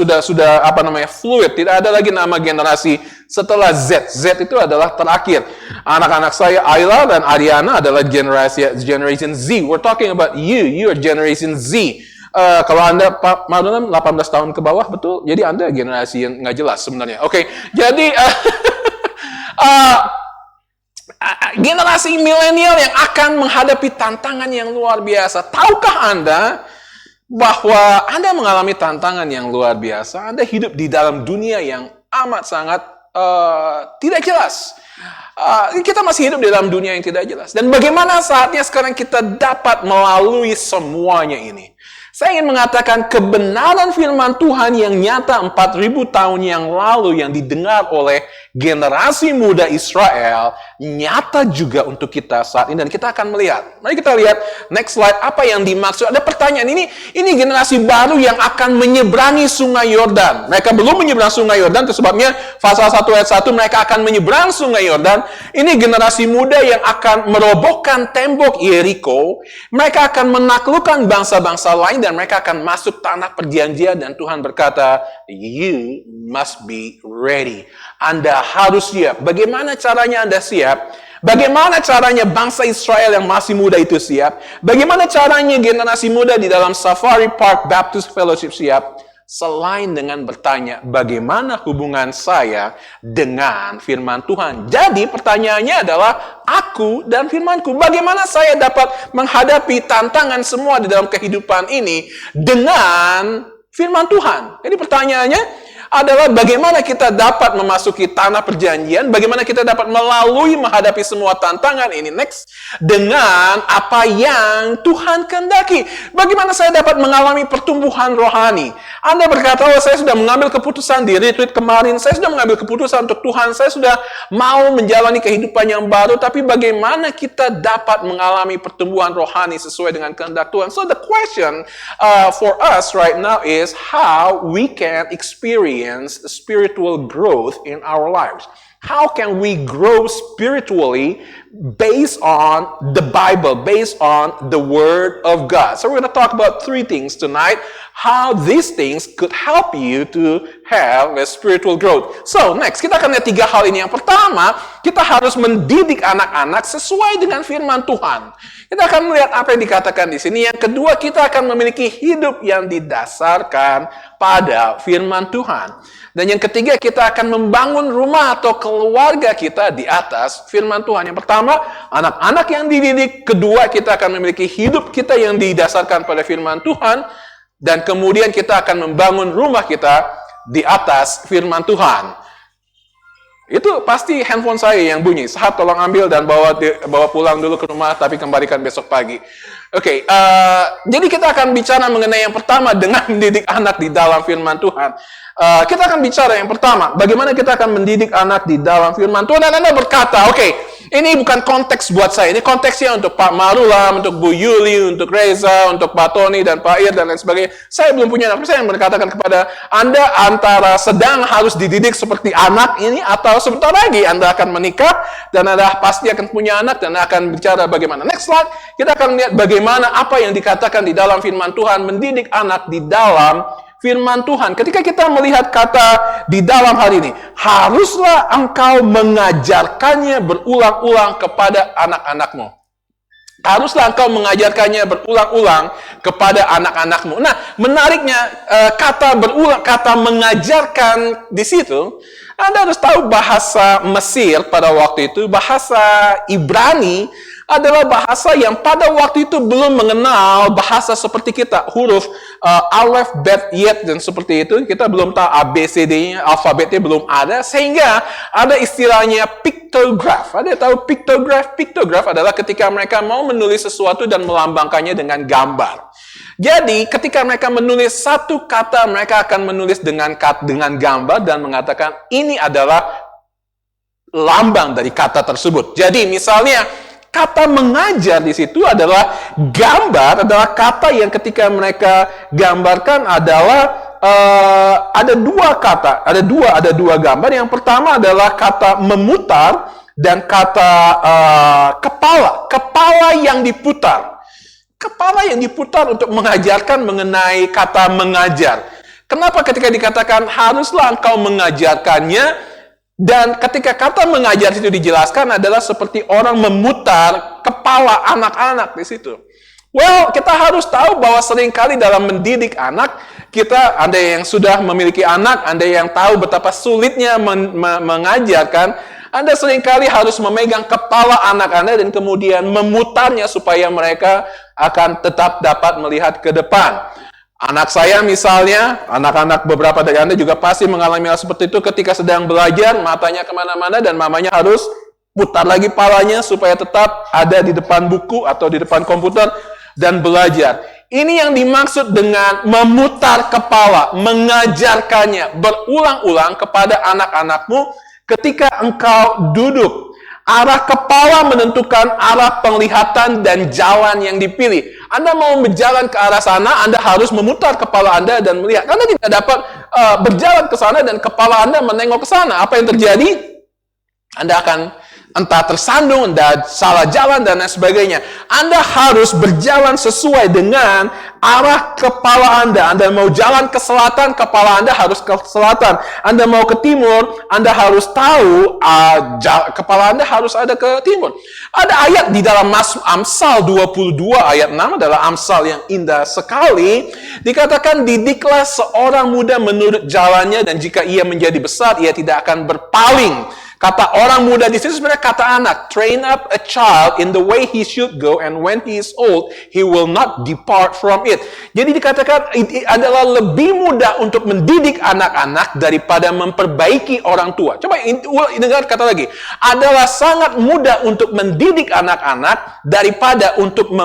fluid. Tidak ada lagi nama generasi setelah Z. Z itu adalah terakhir. Anak-anak saya, Ayla dan Ariana adalah generation Z. We're talking about you are generation Z. Kalau Anda, Pak Madonna, 18 tahun ke bawah, betul? Jadi Anda generasi yang nggak jelas sebenarnya. Oke, jadi generasi milenial yang akan menghadapi tantangan yang luar biasa. Tahukah Anda bahwa Anda mengalami tantangan yang luar biasa? Anda hidup di dalam dunia yang amat sangat tidak jelas. Kita masih hidup di dalam dunia yang tidak jelas. Dan bagaimana saatnya sekarang kita dapat melalui semuanya ini? Saya ingin mengatakan kebenaran firman Tuhan yang nyata 4.000 tahun yang lalu yang didengar oleh generasi muda Israel nyata juga untuk kita saat ini, dan kita akan melihat. Mari kita lihat next slide apa yang dimaksud. Ada pertanyaan, ini generasi baru yang akan menyeberangi sungai Yordan. Mereka belum menyeberang sungai Yordan, itu sebabnya pasal 1 ayat 1 mereka akan menyeberang sungai Yordan. Ini generasi muda yang akan merobohkan tembok Yeriko. Mereka akan menaklukkan bangsa-bangsa lain dan mereka akan masuk tanah perjanjian, dan Tuhan berkata, you must be ready. Anda harus siap. Bagaimana caranya Anda siap? Bagaimana caranya bangsa Israel yang masih muda itu siap? Bagaimana caranya generasi muda di dalam Safari Park Baptist Fellowship siap? Selain dengan bertanya, bagaimana hubungan saya dengan firman Tuhan? Jadi pertanyaannya adalah, aku dan firmanku. Bagaimana saya dapat menghadapi tantangan semua di dalam kehidupan ini dengan firman Tuhan? Jadi pertanyaannya adalah bagaimana kita dapat memasuki tanah perjanjian, bagaimana kita dapat menghadapi semua tantangan ini next dengan apa yang Tuhan kehendaki. Bagaimana saya dapat mengalami pertumbuhan rohani. Anda berkata, saya sudah mengambil keputusan di retreat kemarin, saya sudah mengambil keputusan untuk Tuhan, saya sudah mau menjalani kehidupan yang baru, tapi bagaimana kita dapat mengalami pertumbuhan rohani sesuai dengan kehendak Tuhan? So the question for us right now is how we can experience spiritual growth in our lives. How can we grow spiritually based on the Bible, based on the Word of God? So we're going to talk about 3 things tonight, how these things could help you to have a spiritual growth. So next, kita akan lihat 3 hal ini. Yang pertama, kita harus mendidik anak-anak sesuai dengan firman Tuhan. Kita akan melihat apa yang dikatakan di sini. Yang kedua, kita akan memiliki hidup yang didasarkan pada firman Tuhan. Dan yang ketiga, kita akan membangun rumah atau keluarga kita di atas firman Tuhan. Yang pertama, anak-anak yang dididik. Kedua, kita akan memiliki hidup kita yang didasarkan pada firman Tuhan. Dan kemudian kita akan membangun rumah kita di atas firman Tuhan. Itu pasti handphone saya yang bunyi. Sahat, tolong ambil dan bawa pulang dulu ke rumah, tapi kembalikan besok pagi. Oke, jadi kita akan bicara mengenai yang pertama dengan mendidik anak di dalam firman Tuhan. Kita akan bicara yang pertama, bagaimana kita akan mendidik anak di dalam firman Tuhan. Dan Anda berkata, oke, ini bukan konteks buat saya, ini konteksnya untuk Pak Marula, untuk Bu Yuli, untuk Reza, untuk Pak Tony, dan Pak Ir, dan lain sebagainya. Saya belum punya anak, saya yang berkatakan kepada Anda antara sedang harus dididik seperti anak ini, atau sebentar lagi Anda akan menikah, dan Anda pasti akan punya anak, dan akan bicara bagaimana. Next slide, kita akan lihat bagaimana apa yang dikatakan di dalam firman Tuhan, mendidik anak di dalam firman Tuhan. Ketika kita melihat kata di dalam hal ini, haruslah engkau mengajarkannya berulang-ulang kepada anak-anakmu. Haruslah engkau mengajarkannya berulang-ulang kepada anak-anakmu. Nah, menariknya kata mengajarkan di situ, Anda harus tahu bahasa Mesir pada waktu itu, bahasa Ibrani adalah bahasa yang pada waktu itu belum mengenal bahasa seperti kita, huruf alef, bet, yet, dan seperti itu. Kita belum tahu ABCD-nya, alfabetnya belum ada, sehingga ada istilahnya pictograph. Ada tahu pictograph? Pictograph adalah ketika mereka mau menulis sesuatu dan melambangkannya dengan gambar. Jadi, ketika mereka menulis satu kata, mereka akan menulis dengan gambar dan mengatakan ini adalah lambang dari kata tersebut. Jadi, misalnya kata mengajar di situ adalah gambar, adalah kata yang ketika mereka gambarkan adalah ada dua kata, ada dua gambar. Yang pertama adalah kata memutar dan kata kepala yang diputar. Kepala yang diputar untuk mengajarkan mengenai kata mengajar. Kenapa ketika dikatakan haruslah engkau mengajarkannya, dan ketika kata mengajar itu dijelaskan adalah seperti orang memutar kepala anak-anak di situ. Well, kita harus tahu bahwa seringkali dalam mendidik anak, kita ada yang sudah memiliki anak, ada yang tahu betapa sulitnya mengajarkan. Anda seringkali harus memegang kepala anak Anda dan kemudian memutarnya supaya mereka akan tetap dapat melihat ke depan. Anak saya misalnya, anak-anak beberapa dari Anda juga pasti mengalami hal seperti itu ketika sedang belajar, matanya kemana-mana dan mamanya harus putar lagi palanya supaya tetap ada di depan buku atau di depan komputer dan belajar. Ini yang dimaksud dengan memutar kepala, mengajarkannya berulang-ulang kepada anak-anakmu. Ketika engkau duduk, arah kepala menentukan arah penglihatan dan jalan yang dipilih. Anda mau berjalan ke arah sana, Anda harus memutar kepala Anda dan melihat. Anda tidak dapat berjalan ke sana dan kepala Anda menengok ke sana. Apa yang terjadi? Anda akan entah tersandung, dan salah jalan, dan lain sebagainya. Anda harus berjalan sesuai dengan arah kepala Anda. Anda mau jalan ke selatan, kepala Anda harus ke selatan. Anda mau ke timur, Anda harus tahu kepala Anda harus ada ke timur. Ada ayat di dalam Amsal 22 ayat 6 adalah Amsal yang indah sekali. Dikatakan, didiklah seorang muda menurut jalannya, dan jika ia menjadi besar, ia tidak akan berpaling. Kata orang muda di sini sebenarnya kata anak. Train up a child in the way he should go, and when he is old, he will not depart from it. Jadi dikatakan adalah lebih mudah untuk mendidik anak-anak daripada memperbaiki orang tua. Coba dengar kata lagi. Adalah sangat mudah untuk mendidik anak-anak daripada untuk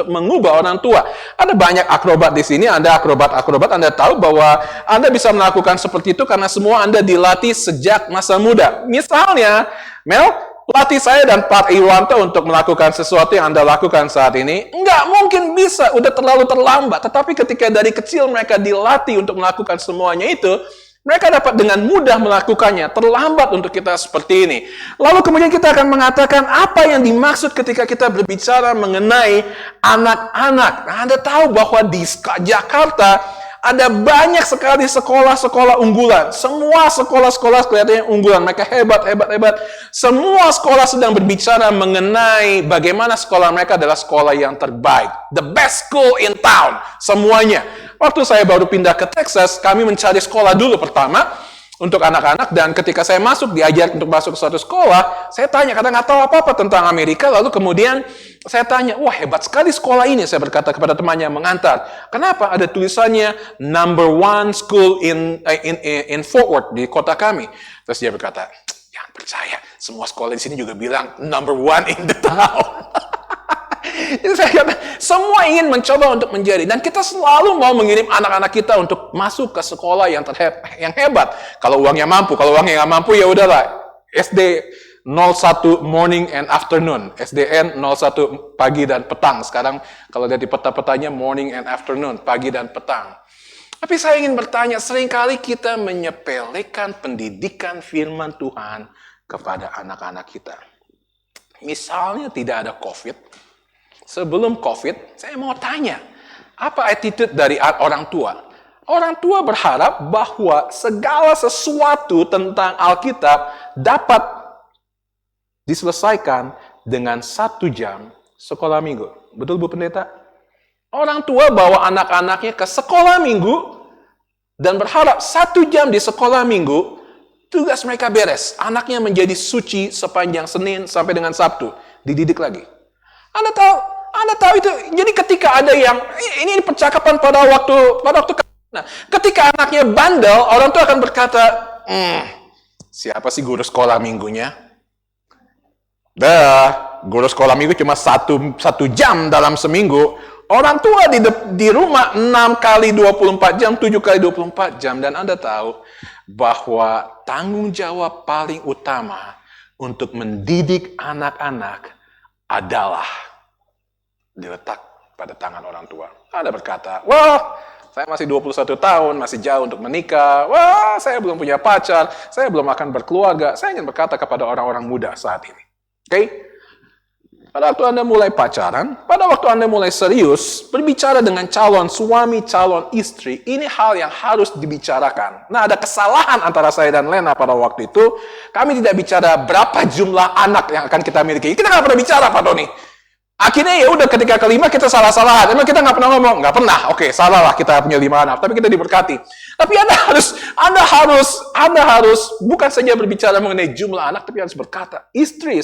mengubah orang tua. Ada banyak akrobat di sini. Anda akrobat-akrobat, Anda tahu bahwa Anda bisa melakukan seperti itu karena semua Anda dilatih sejak masa muda. Misalnya, Mel, latih saya dan Pak Irwanto untuk melakukan sesuatu yang Anda lakukan saat ini. Nggak mungkin bisa, udah terlalu terlambat. Tetapi ketika dari kecil mereka dilatih untuk melakukan semuanya itu, mereka dapat dengan mudah melakukannya. Terlambat untuk kita seperti ini. Lalu kemudian kita akan mengatakan apa yang dimaksud ketika kita berbicara mengenai anak-anak. Nah, Anda tahu bahwa di Jakarta ada banyak sekali sekolah-sekolah unggulan. Semua sekolah-sekolah kelihatannya unggulan. Mereka hebat. Semua sekolah sedang berbicara mengenai bagaimana sekolah mereka adalah sekolah yang terbaik. The best school in town. Semuanya. Waktu saya baru pindah ke Texas, kami mencari sekolah dulu pertama untuk anak-anak, dan ketika saya diajar untuk masuk ke suatu sekolah, saya tanya, karena nggak tahu apa-apa tentang Amerika, lalu kemudian saya tanya, wah hebat sekali sekolah ini, saya berkata kepada temannya yang mengantar. Kenapa? Ada tulisannya number 1 school in Fort Worth, di kota kami. Terus dia berkata, jangan percaya, semua sekolah di sini juga bilang number 1 in the town. Jadi saya kata, semua ingin mencoba untuk menjadi, dan kita selalu mau mengirim anak-anak kita untuk masuk ke sekolah yang hebat. Kalau uangnya mampu, kalau uangnya nggak mampu ya udahlah. SD 01 morning and afternoon, SDN 01 pagi dan petang. Sekarang kalau lihat di peta-petanya morning and afternoon, pagi dan petang. Tapi saya ingin bertanya, seringkali kita menyepelekan pendidikan firman Tuhan kepada anak-anak kita. Misalnya tidak ada COVID. Sebelum COVID, saya mau tanya, apa attitude dari orang tua? Orang tua berharap bahwa segala sesuatu tentang Alkitab dapat diselesaikan dengan 1 jam sekolah minggu. Betul Bu Pendeta? Orang tua bawa anak-anaknya ke sekolah minggu dan berharap 1 jam di sekolah minggu, tugas mereka beres. Anaknya menjadi suci sepanjang Senin sampai dengan Sabtu. Dididik lagi. Anda tahu itu. Jadi ketika ada yang ini percakapan pada waktu nah, ketika anaknya bandel, orang tua akan berkata, siapa sih guru sekolah minggunya? Guru sekolah minggu cuma satu jam dalam seminggu. Orang tua di rumah 6 kali 24 jam, 7 kali 24 jam. Dan Anda tahu bahwa tanggung jawab paling utama untuk mendidik anak-anak adalah diletak pada tangan orang tua. Anda berkata, wah, saya masih 21 tahun, masih jauh untuk menikah. Wah, saya belum punya pacar, saya belum akan berkeluarga. Saya ingin berkata kepada orang-orang muda saat ini. Oke? Pada waktu Anda mulai pacaran, pada waktu Anda mulai serius, berbicara dengan calon suami, calon istri, ini hal yang harus dibicarakan. Nah, ada kesalahan antara saya dan Lena pada waktu itu. Kami tidak bicara berapa jumlah anak yang akan kita miliki. Kita nggak pernah bicara, Pak Doni. Akhirnya ya udah ketika kelima kita salah-salahan. Emang kita nggak pernah ngomong? Nggak pernah. Oke, salah lah kita punya 5 anak. Tapi kita diberkati. Tapi Anda harus bukan saja berbicara mengenai jumlah anak, tapi harus berkata, istri,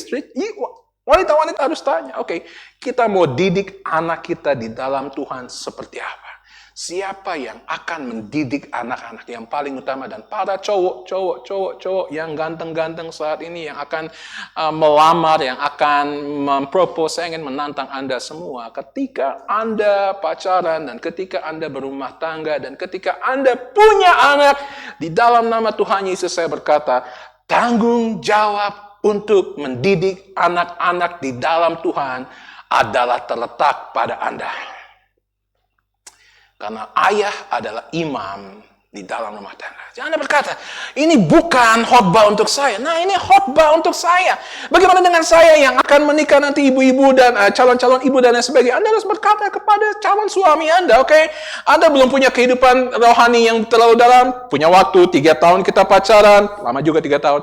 wanita-wanita harus tanya, oke, kita mau didik anak kita di dalam Tuhan seperti apa? Siapa yang akan mendidik anak-anak yang paling utama? Dan para cowok yang ganteng-ganteng saat ini, yang akan melamar, yang akan mempropose, saya ingin menantang Anda semua. Ketika Anda pacaran, dan ketika Anda berumah tangga, dan ketika Anda punya anak, di dalam nama Tuhan Yesus saya berkata, tanggung jawab untuk mendidik anak-anak di dalam Tuhan adalah terletak pada Anda. Karena ayah adalah imam di dalam rumah tangga. Jangan Anda berkata, ini bukan khotbah untuk saya. Nah, ini khotbah untuk saya. Bagaimana dengan saya yang akan menikah nanti, ibu-ibu dan calon-calon ibu dan lain sebagainya? Anda harus berkata kepada calon suami Anda, oke? Anda belum punya kehidupan rohani yang terlalu dalam, punya waktu 3 tahun kita pacaran, lama juga 3 tahun,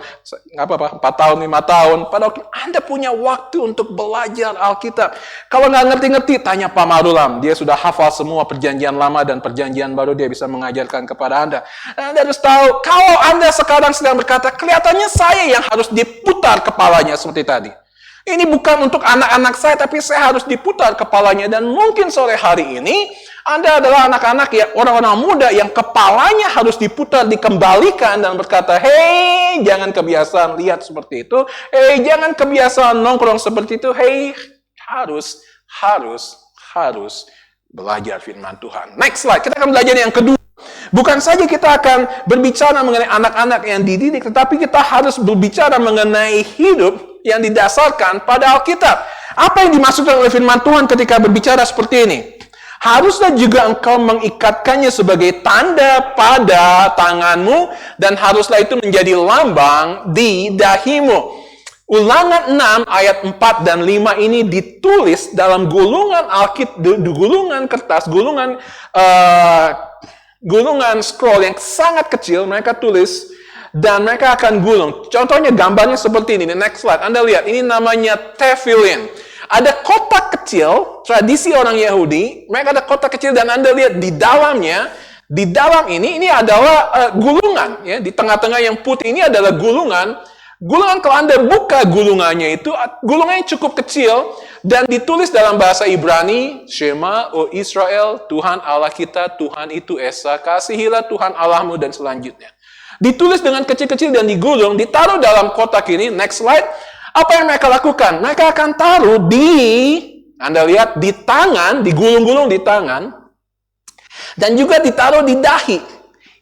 nggak apa-apa, 4 tahun, 5 tahun. Pada waktu Anda punya waktu untuk belajar Alkitab. Kalau nggak ngerti-ngerti, tanya Pak Marulam. Dia sudah hafal semua perjanjian lama dan perjanjian baru, dia bisa mengajarkan kepada Anda. Anda harus tahu, kalau Anda sekarang sedang berkata, kelihatannya saya yang harus diputar kepalanya seperti tadi. Ini bukan untuk anak-anak saya, tapi saya harus diputar kepalanya. Dan mungkin sore hari ini, Anda adalah anak-anak ya, orang-orang muda yang kepalanya harus diputar, dikembalikan, dan berkata, hei, jangan kebiasaan lihat seperti itu. Hei, jangan kebiasaan nongkrong seperti itu. Hei, harus belajar firman Tuhan. Next slide, kita akan belajar yang kedua. Bukan saja kita akan berbicara mengenai anak-anak yang dididik, tetapi kita harus berbicara mengenai hidup yang didasarkan pada Alkitab. Apa yang dimaksudkan oleh firman Tuhan ketika berbicara seperti ini? Haruslah juga engkau mengikatkannya sebagai tanda pada tanganmu, dan haruslah itu menjadi lambang di dahimu. Ulangan 6 ayat 4 dan 5 ini ditulis dalam gulungan gulungan kertas, gulungan scroll yang sangat kecil, mereka tulis dan mereka akan gulung. Contohnya gambarnya seperti ini. Next slide. Anda lihat, ini namanya tefillin. Ada kotak kecil, tradisi orang Yahudi, mereka ada kotak kecil dan Anda lihat di dalamnya, di dalam ini adalah gulungan. Ya, di tengah-tengah yang putih ini adalah gulungan. Gulungan, kalau Anda buka gulungannya itu, gulungannya cukup kecil dan ditulis dalam bahasa Ibrani, Shema, O Israel, Tuhan Allah kita, Tuhan itu Esa, kasihilah Tuhan Allahmu, dan selanjutnya. Ditulis dengan kecil-kecil dan digulung, ditaruh dalam kotak ini. Next slide. Apa yang mereka lakukan? Mereka akan taruh Anda lihat, di tangan, digulung-gulung di tangan, dan juga ditaruh di dahi.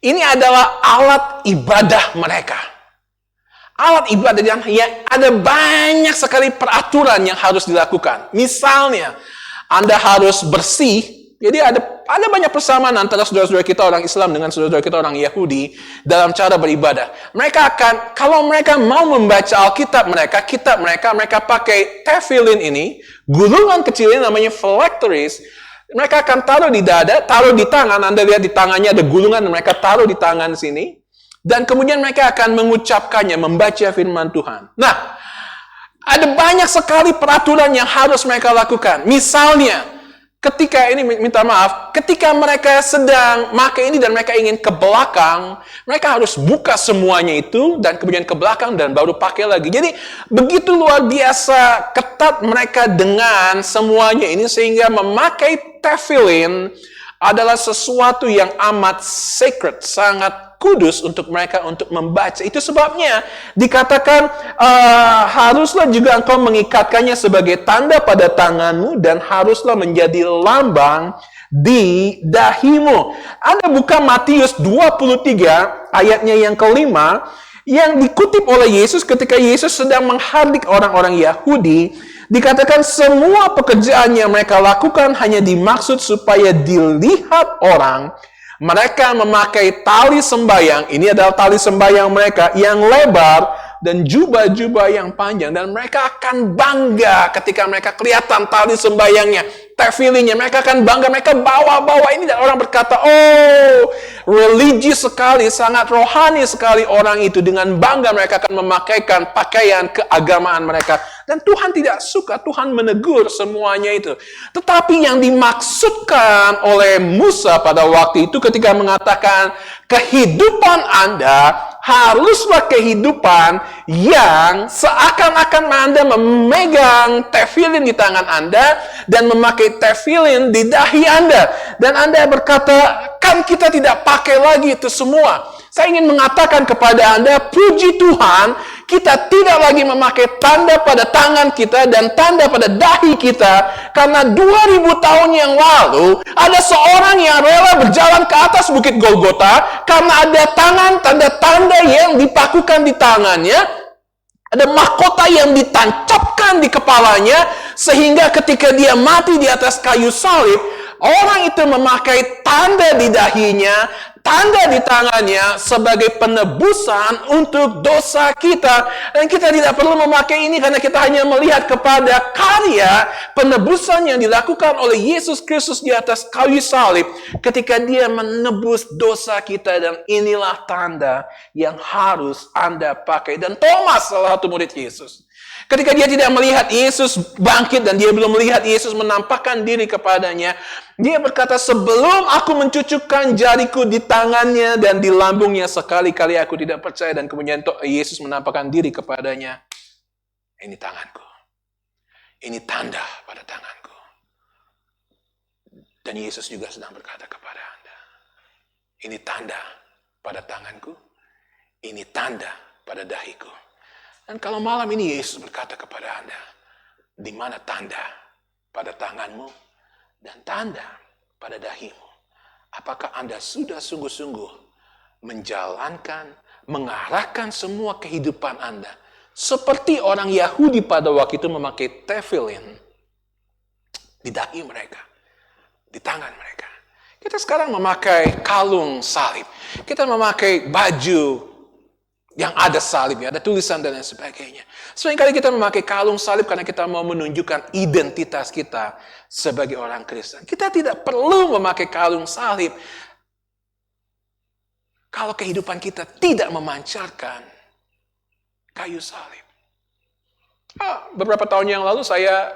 Ini adalah alat ibadah mereka. Alat ibadah yang ada banyak sekali peraturan yang harus dilakukan. Misalnya, Anda harus bersih. Jadi ada banyak persamaan antara saudara-saudara kita orang Islam dengan saudara-saudara kita orang Yahudi dalam cara beribadah. Mereka akan, kalau mereka mau membaca Alkitab mereka pakai tefillin ini, gulungan kecil ini namanya phylacteries. Mereka akan taruh di dada, taruh di tangan. Anda lihat di tangannya ada gulungan, mereka taruh di tangan sini. Dan kemudian mereka akan mengucapkannya, membaca firman Tuhan. Nah, ada banyak sekali peraturan yang harus mereka lakukan. Misalnya, ketika ini, minta maaf, ketika mereka sedang pakai ini dan mereka ingin ke belakang, mereka harus buka semuanya itu dan kemudian ke belakang dan baru pakai lagi. Jadi begitu luar biasa ketat mereka dengan semuanya ini sehingga memakai tefillin adalah sesuatu yang amat sacred, sangat kudus untuk mereka untuk membaca. Itu sebabnya dikatakan haruslah juga engkau mengikatkannya sebagai tanda pada tanganmu dan haruslah menjadi lambang di dahimu. Anda buka Matius 23 ayatnya yang kelima yang dikutip oleh Yesus ketika Yesus sedang menghardik orang-orang Yahudi. Dikatakan semua pekerjaan yang mereka lakukan hanya dimaksud supaya dilihat orang. Mereka memakai tali sembayang, ini adalah tali sembayang mereka yang lebar dan jubah-jubah yang panjang. Dan mereka akan bangga ketika mereka kelihatan tali sembayangnya, tefillinnya. Mereka akan bangga, mereka bawa-bawa ini. Dan orang berkata, oh, religi sekali, sangat rohani sekali orang itu. Dengan bangga mereka akan memakaikan pakaian keagamaan mereka. Dan Tuhan tidak suka, Tuhan menegur semuanya itu. Tetapi yang dimaksudkan oleh Musa pada waktu itu ketika mengatakan kehidupan Anda haruslah kehidupan yang seakan-akan Anda memegang tefillin di tangan Anda dan memakai tefillin di dahi Anda. Dan Anda berkata, kan kita tidak pakai lagi itu semua. Saya ingin mengatakan kepada Anda, puji Tuhan, kita tidak lagi memakai tanda pada tangan kita dan tanda pada dahi kita. Karena 2000 tahun yang lalu, ada seorang yang rela berjalan ke atas Bukit Golgota karena ada tanda-tanda yang dipakukan di tangannya. Ada mahkota yang ditancapkan di kepalanya, sehingga ketika dia mati di atas kayu salib, orang itu memakai tanda di dahinya, tanda di tangannya sebagai penebusan untuk dosa kita. Dan kita tidak perlu memakai ini karena kita hanya melihat kepada karya penebusan yang dilakukan oleh Yesus Kristus di atas kayu salib ketika dia menebus dosa kita. Dan inilah tanda yang harus Anda pakai. Dan Thomas, salah satu murid Yesus, ketika dia tidak melihat Yesus bangkit dan dia belum melihat Yesus menampakkan diri kepadanya, dia berkata, sebelum aku mencucukkan jariku di tangannya dan di lambungnya, sekali-kali aku tidak percaya. Dan kemudian Yesus menampakkan diri kepadanya. Ini tanganku. Ini tanda pada tanganku. Dan Yesus juga sedang berkata kepada Anda, ini tanda pada tanganku. Ini tanda pada dahiku. Dan kalau malam ini Yesus berkata kepada Anda, di mana tanda pada tanganmu dan tanda pada dahimu? Apakah Anda sudah sungguh-sungguh menjalankan, mengarahkan semua kehidupan Anda seperti orang Yahudi pada waktu itu memakai tefillin di dahi mereka, di tangan mereka? Kita sekarang memakai kalung salib. Kita memakai baju yang ada salibnya, ada tulisan dan lain sebagainya. Seringkali kita memakai kalung salib karena kita mau menunjukkan identitas kita sebagai orang Kristen. Kita tidak perlu memakai kalung salib kalau kehidupan kita tidak memancarkan kayu salib. Beberapa tahun yang lalu saya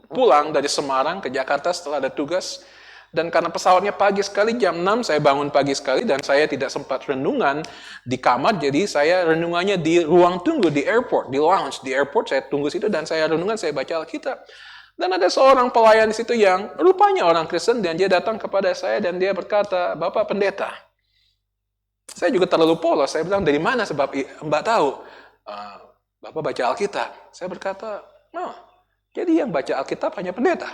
pulang dari Semarang ke Jakarta setelah ada tugas. Dan karena pesawatnya pagi sekali, jam 6 saya bangun pagi sekali dan saya tidak sempat renungan di kamar. Jadi saya renungannya di ruang tunggu di airport, di lounge di airport. Saya tunggu situ dan saya renungan, saya baca Alkitab. Dan ada seorang pelayan di situ yang rupanya orang Kristen dan dia datang kepada saya dan dia berkata, Bapak Pendeta. Saya juga terlalu polos. Saya bilang, dari mana sebab Mbak tahu? Bapak baca Alkitab. Saya berkata, jadi yang baca Alkitab hanya pendeta.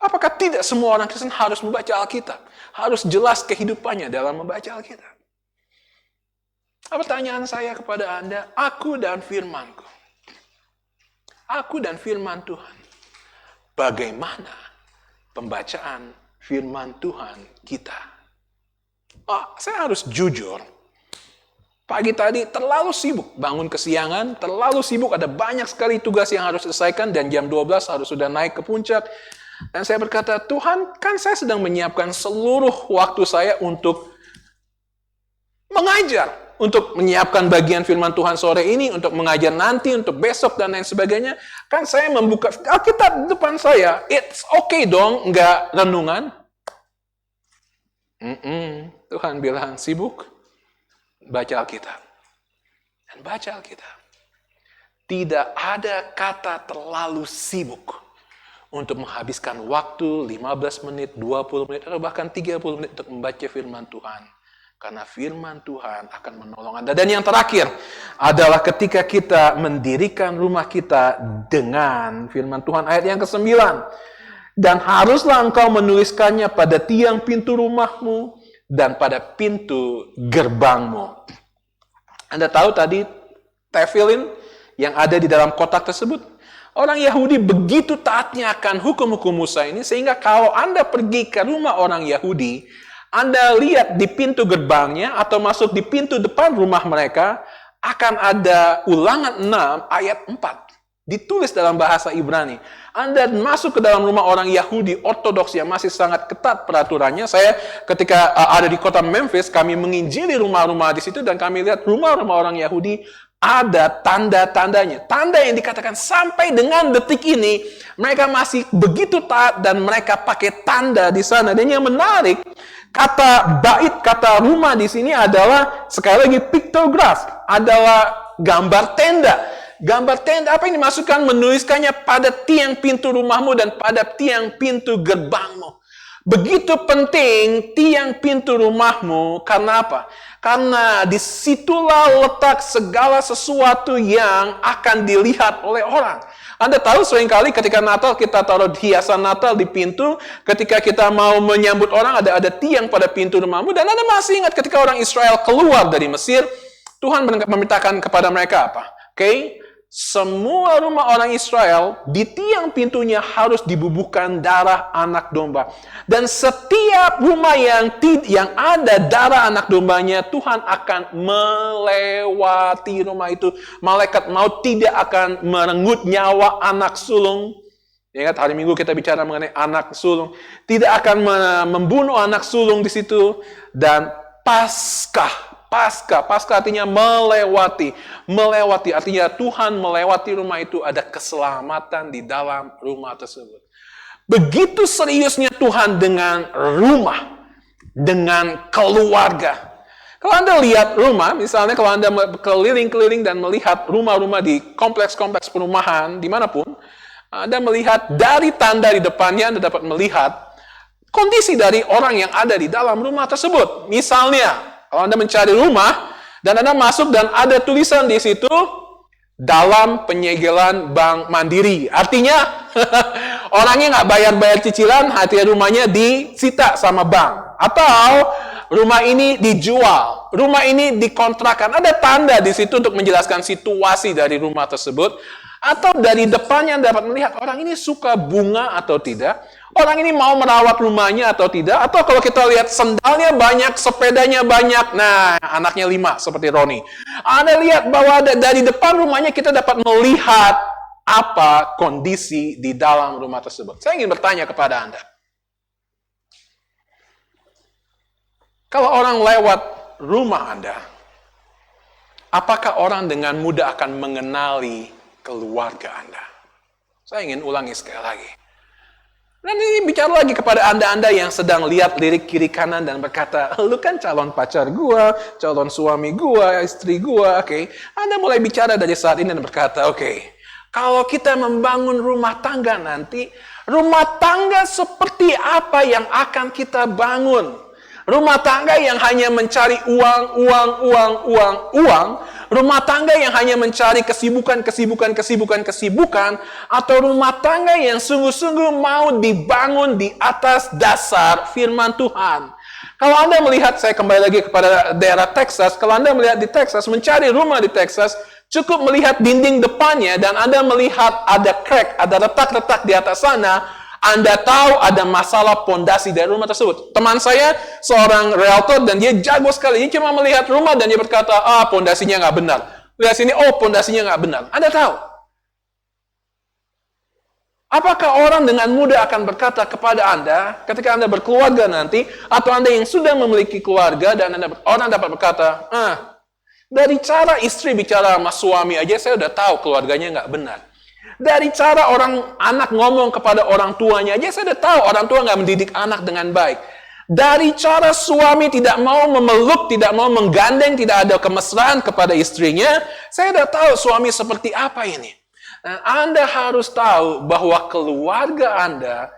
Apakah tidak semua orang Kristen harus membaca Alkitab? Harus jelas kehidupannya dalam membaca Alkitab. Pertanyaan saya kepada Anda, aku dan firman-Ku. Aku dan firman Tuhan. Bagaimana pembacaan firman Tuhan kita? Saya harus jujur. Pagi tadi terlalu sibuk, bangun kesiangan, terlalu sibuk, ada banyak sekali tugas yang harus selesaikan, dan jam 12 harus sudah naik ke puncak. Dan saya berkata, Tuhan, kan saya sedang menyiapkan seluruh waktu saya untuk mengajar, untuk menyiapkan bagian firman Tuhan sore ini, untuk mengajar nanti, untuk besok, dan lain sebagainya. Kan saya membuka Alkitab di depan saya. It's okay dong, nggak renungan. Tuhan bilang, sibuk? Baca Alkitab. Dan baca Alkitab. Tidak ada kata terlalu sibuk untuk menghabiskan waktu 15 menit, 20 menit, atau bahkan 30 menit untuk membaca firman Tuhan. Karena firman Tuhan akan menolong Anda. Dan yang terakhir adalah ketika kita mendirikan rumah kita dengan firman Tuhan ayat yang ke-9. Dan haruslah engkau menuliskannya pada tiang pintu rumahmu dan pada pintu gerbangmu. Anda tahu tadi tefillin yang ada di dalam kotak tersebut? Orang Yahudi begitu taatnya akan hukum-hukum Musa ini, sehingga kalau Anda pergi ke rumah orang Yahudi, Anda lihat di pintu gerbangnya atau masuk di pintu depan rumah mereka, akan ada Ulangan 6 ayat 4. Ditulis dalam bahasa Ibrani. Anda masuk ke dalam rumah orang Yahudi ortodoks yang masih sangat ketat peraturannya. Saya ketika ada di kota Memphis, kami menginjili rumah-rumah di situ dan kami lihat rumah-rumah orang Yahudi ada tanda-tandanya. Tanda yang dikatakan sampai dengan detik ini mereka masih begitu taat dan mereka pakai tanda di sana. Dan yang menarik, kata bait, kata rumah di sini adalah sekali lagi pictograph, adalah gambar tenda. Gambar tenda apa yang dimasukkan? Menuliskannya pada tiang pintu rumahmu dan pada tiang pintu gerbangmu. Begitu penting tiang pintu rumahmu, karena apa? Karena disitulah letak segala sesuatu yang akan dilihat oleh orang. Anda tahu seringkali ketika Natal kita taruh hiasan Natal di pintu, ketika kita mau menyambut orang ada tiang pada pintu rumahmu, dan Anda masih ingat ketika orang Israel keluar dari Mesir, Tuhan memerintahkan kepada mereka apa? Oke? Semua rumah orang Israel di tiang pintunya harus dibubuhkan darah anak domba. Dan setiap rumah yang ada darah anak dombanya, Tuhan akan melewati rumah itu. Malaikat maut tidak akan merenggut nyawa anak sulung. Ingat hari Minggu kita bicara mengenai anak sulung. Tidak akan membunuh anak sulung di situ. Dan Paskah artinya melewati. Melewati artinya Tuhan melewati rumah itu, ada keselamatan di dalam rumah tersebut. Begitu seriusnya Tuhan dengan rumah, dengan keluarga. Kalau Anda lihat rumah, misalnya kalau Anda keliling-keliling dan melihat rumah-rumah di kompleks-kompleks perumahan, dimanapun, Anda melihat dari tanda di depannya, Anda dapat melihat kondisi dari orang yang ada di dalam rumah tersebut. Misalnya, kalau Anda mencari rumah, dan Anda masuk dan ada tulisan di situ, dalam penyegelan Bank Mandiri. Artinya, orangnya nggak bayar cicilan, hati rumahnya disita sama bank. Atau, rumah ini dijual, rumah ini dikontrakan. Ada tanda di situ untuk menjelaskan situasi dari rumah tersebut. Atau dari depannya Anda dapat melihat, orang ini suka bunga atau tidak. Orang ini mau merawat rumahnya atau tidak. Atau kalau kita lihat sendalnya banyak, sepedanya banyak. Nah, anaknya 5 seperti Roni. Anda lihat bahwa dari depan rumahnya kita dapat melihat apa kondisi di dalam rumah tersebut. Saya ingin bertanya kepada Anda. Kalau orang lewat rumah Anda, apakah orang dengan mudah akan mengenali keluarga Anda? Saya ingin ulangi sekali lagi. Dan ini bicara lagi kepada Anda-Anda yang sedang lihat lirik kiri kanan dan berkata, lu kan calon pacar gua, calon suami gua, istri gua, oke. Anda mulai bicara dari saat ini dan berkata, oke, kalau kita membangun rumah tangga nanti, rumah tangga seperti apa yang akan kita bangun? Rumah tangga yang hanya mencari uang, rumah tangga yang hanya mencari kesibukan, atau rumah tangga yang sungguh-sungguh mau dibangun di atas dasar firman Tuhan. Kalau Anda melihat, saya kembali lagi kepada daerah Texas, kalau Anda melihat di Texas, mencari rumah di Texas, cukup melihat dinding depannya, dan Anda melihat ada crack, ada retak-retak di atas sana, Anda tahu ada masalah pondasi dari rumah tersebut. Teman saya, seorang realtor, dan dia jago sekali. Dia cuma melihat rumah, dan dia berkata, pondasinya nggak benar. Lihat sini, pondasinya nggak benar. Anda tahu? Apakah orang dengan mudah akan berkata kepada Anda, ketika Anda berkeluarga nanti, atau Anda yang sudah memiliki keluarga, dan orang dapat berkata, Dari cara istri bicara sama suami aja saya udah tahu keluarganya nggak benar. Dari cara anak ngomong kepada orang tuanya aja saya udah tahu orang tua nggak mendidik anak dengan baik. Dari cara suami tidak mau memeluk, tidak mau menggandeng, tidak ada kemesraan kepada istrinya, saya udah tahu suami seperti apa ini. Dan Anda harus tahu bahwa keluarga Anda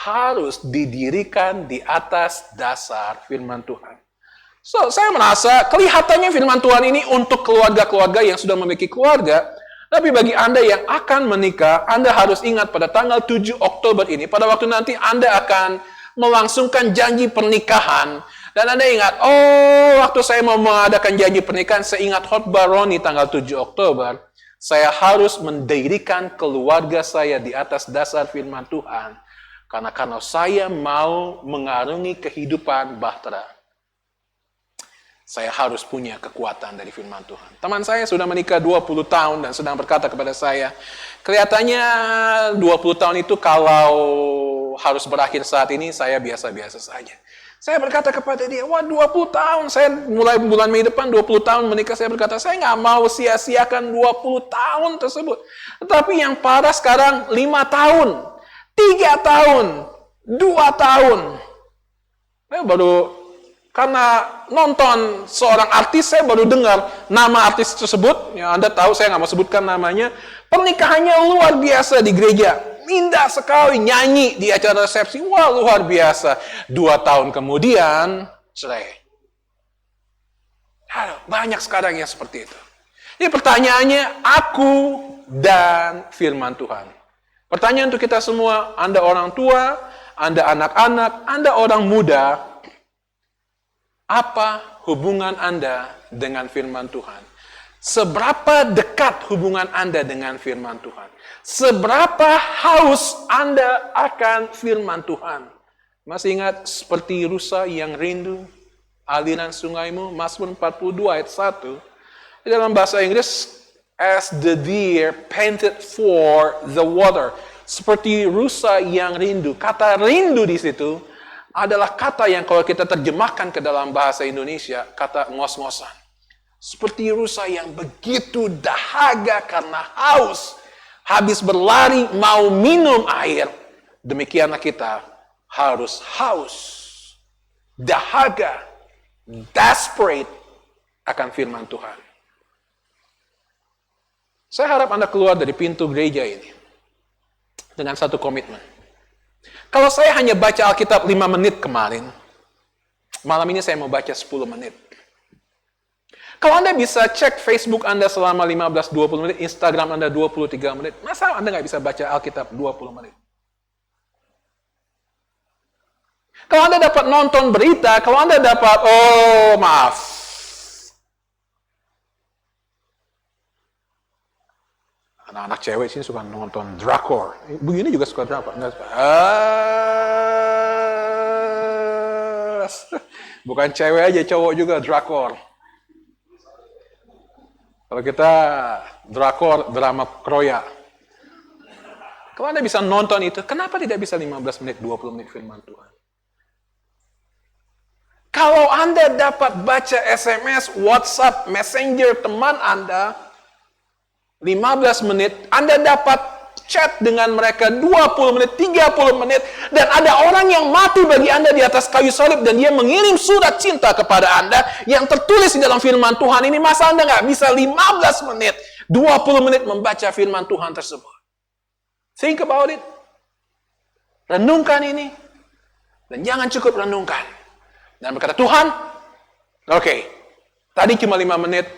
harus didirikan di atas dasar firman Tuhan. So, saya merasa kelihatannya firman Tuhan ini untuk keluarga-keluarga yang sudah memiliki keluarga. Tapi bagi Anda yang akan menikah, Anda harus ingat pada tanggal 7 Oktober ini, pada waktu nanti Anda akan melangsungkan janji pernikahan. Dan Anda ingat, waktu saya mau mengadakan janji pernikahan, saya ingat khotbah Roni tanggal 7 Oktober. Saya harus mendirikan keluarga saya di atas dasar firman Tuhan. Karena saya mau mengarungi kehidupan bahtera, saya harus punya kekuatan dari firman Tuhan. Teman saya sudah menikah 20 tahun dan sedang berkata kepada saya, kelihatannya 20 tahun itu kalau harus berakhir saat ini, saya biasa-biasa saja. Saya berkata kepada dia, 20 tahun, saya mulai bulan Mei depan 20 tahun menikah, saya berkata, saya nggak mau sia-siakan 20 tahun tersebut. Tetapi yang parah sekarang 5 tahun, 3 tahun, 2 tahun. Saya baru karena nonton seorang artis, saya baru dengar nama artis tersebut. Ya, Anda tahu, saya nggak mau sebutkan namanya. Pernikahannya luar biasa di gereja. Indah sekali, nyanyi di acara resepsi. Wah, luar biasa. 2 tahun kemudian, cerai. Banyak sekarang yang seperti itu. Jadi pertanyaannya, aku dan firman Tuhan. Pertanyaan untuk kita semua, Anda orang tua, Anda anak-anak, Anda orang muda, apa hubungan Anda dengan firman Tuhan? Seberapa dekat hubungan Anda dengan firman Tuhan? Seberapa haus Anda akan firman Tuhan? Masih ingat seperti rusa yang rindu aliran sungaimu? Mazmur 42 ayat 1. Di dalam bahasa Inggris, as the deer panted for the water. Seperti rusa yang rindu. Kata rindu di situ adalah kata yang kalau kita terjemahkan ke dalam bahasa Indonesia, kata ngos-ngosan. Seperti rusa yang begitu dahaga karena haus. Habis berlari mau minum air. Demikianlah kita harus haus, dahaga, desperate akan firman Tuhan. Saya harap Anda keluar dari pintu gereja ini dengan satu komitmen. Kalau saya hanya baca Alkitab 5 menit kemarin, malam ini saya mau baca 10 menit. Kalau Anda bisa cek Facebook Anda selama 15-20 menit, Instagram Anda 23 menit, masa Anda nggak bisa baca Alkitab 20 menit? Kalau Anda dapat nonton berita, kalau Anda dapat, maaf. Anak-anak cewek sini suka nonton drakor. Begini juga suka drakor. Bukan cewek aja, cowok juga drakor. Kalau kita drakor, drama Kroya. Kalau Anda bisa nonton itu, kenapa tidak bisa 15 menit, 20 menit firman Tuhan? Kalau Anda dapat baca SMS, WhatsApp, Messenger teman Anda, 15 menit, Anda dapat chat dengan mereka 20 menit, 30 menit, dan ada orang yang mati bagi Anda di atas kayu salib, dan dia mengirim surat cinta kepada Anda yang tertulis di dalam firman Tuhan ini. Masa Anda nggak bisa 15 menit, 20 menit membaca firman Tuhan tersebut? Think about it. Renungkan ini. Dan jangan cukup renungkan. Dan berkata, Tuhan, oke, tadi cuma 5 menit,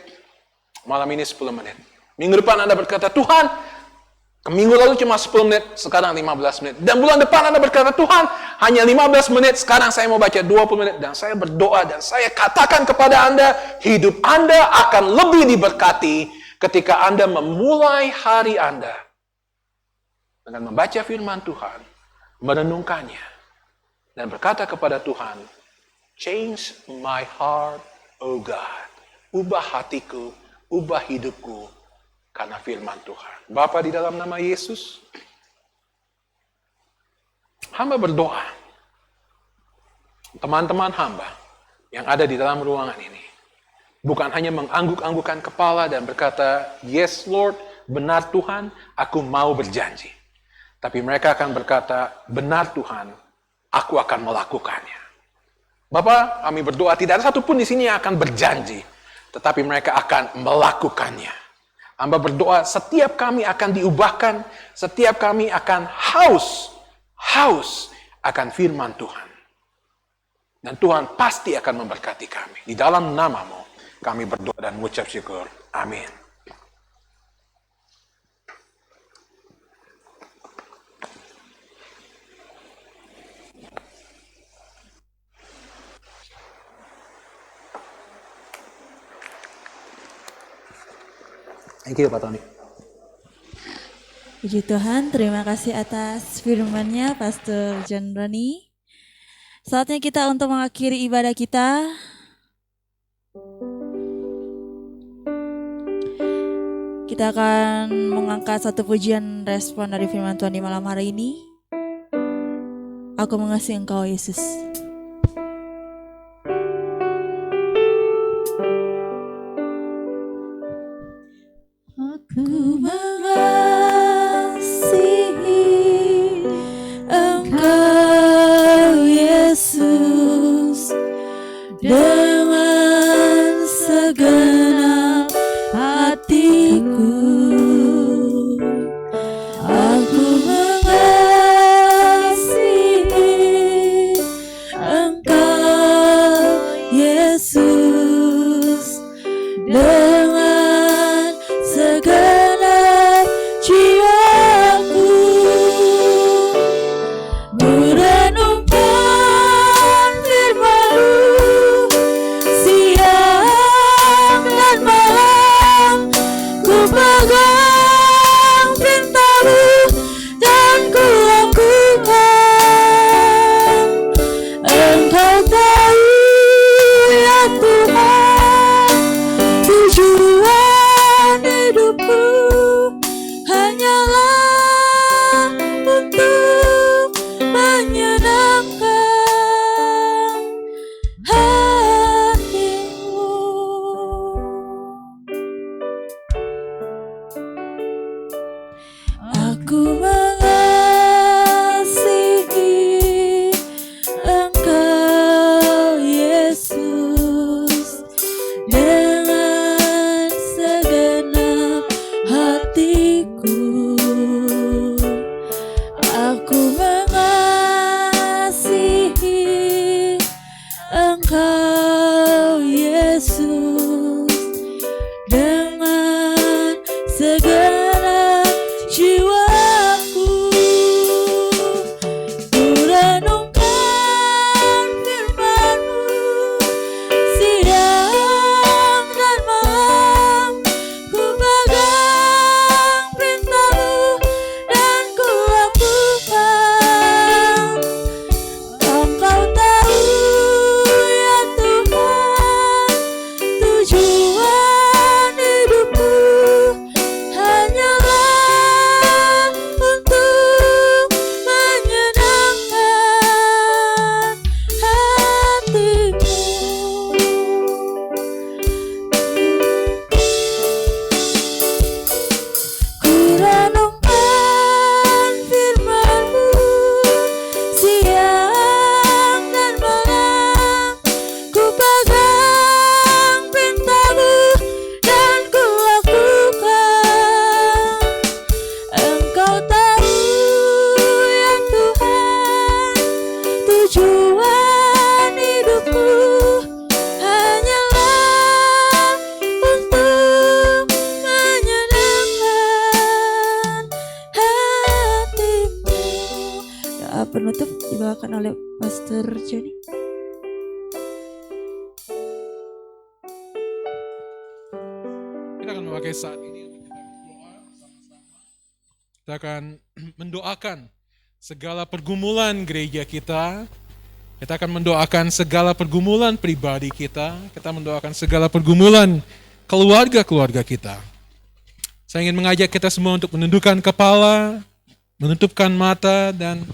malam ini 10 menit. Minggu depan Anda berkata, Tuhan, minggu lalu cuma 10 menit, sekarang 15 menit. Dan bulan depan Anda berkata, Tuhan, hanya 15 menit, sekarang saya mau baca 20 menit. Dan saya berdoa dan saya katakan kepada Anda, hidup Anda akan lebih diberkati ketika Anda memulai hari Anda dengan membaca firman Tuhan, merenungkannya, dan berkata kepada Tuhan, change my heart, oh God. Ubah hatiku, ubah hidupku, karena firman Tuhan. Bapa, di dalam nama Yesus, hamba berdoa. Teman-teman hamba yang ada di dalam ruangan ini. Bukan hanya mengangguk-anggukkan kepala dan berkata, "Yes Lord, benar Tuhan, aku mau berjanji." Tapi mereka akan berkata, "Benar Tuhan, aku akan melakukannya." Bapak, kami berdoa tidak ada satupun di sini yang akan berjanji, tetapi mereka akan melakukannya. Hamba berdoa setiap kami akan diubahkan, setiap kami akan haus akan firman Tuhan. Dan Tuhan pasti akan memberkati kami. Di dalam nama-Mu kami berdoa dan mengucap syukur. Amin. Thank you, Pak Tony. Puji Tuhan, terima kasih atas firman-Nya Pastor John Rani. Saatnya kita untuk mengakhiri ibadah kita. Kita akan mengangkat satu pujian respon dari firman Tuhan di malam hari ini. Aku mengasihi Engkau, Yesus. Aku mengasihi Engkau, Yesus, dengan segenap hatiku. Aku mengasihi Engkau, Yesus, dengan segenap jiwaku. Merenungkan firman-Mu siang dan malam, ku pegang perintah-Mu dan ku lakukan. Engkau tahu ya Tuhan, tujuan hidupku hanyalah untuk menyenangkan hati-Mu. Aku mengasihi Engkau, Yesus, dengan segenap hatiku. Aku mengasihi Engkau, Yesus, dengan segenap jiwaku. Ku renungkan firman-Mu siang dan malam, ku pegang perintah-Mu dan ku lakukan. Engkau tahu ya Tuhan, tujuan hidupku hanyalah untuk menyenangkan hati-Mu. Ku renungkan firman-Mu siang dan malam, ku pegang perintah-Mu dan ku lakukan. Engkau tahu ya Tuhan, tujuan hidupku hanyalah untuk menyenangkan hati-Mu. Doa penutup dibawakan oleh Pastor Johnny. Kita akan memakai saat ini untuk kita berdoa sama-sama. Kita akan mendoakan segala pergumulan gereja kita. Kita akan mendoakan segala pergumulan pribadi kita. Kita mendoakan segala pergumulan keluarga-keluarga kita. Saya ingin mengajak kita semua untuk menundukkan kepala, menutupkan mata, dan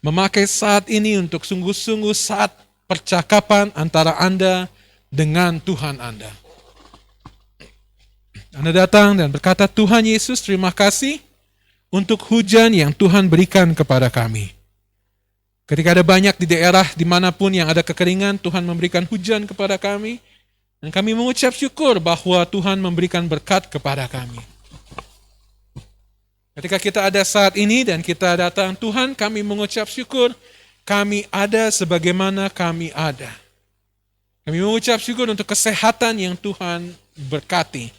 memakai saat ini untuk sungguh-sungguh saat percakapan antara Anda dengan Tuhan Anda. Anda datang dan berkata, Tuhan Yesus, terima kasih untuk hujan yang Tuhan berikan kepada kami. Ketika ada banyak di daerah dimanapun yang ada kekeringan, Tuhan memberikan hujan kepada kami. Dan kami mengucap syukur bahwa Tuhan memberikan berkat kepada kami. Ketika kita ada saat ini dan kita datang, Tuhan, kami mengucap syukur, kami ada sebagaimana kami ada. Kami mengucap syukur untuk kesehatan yang Tuhan berkati.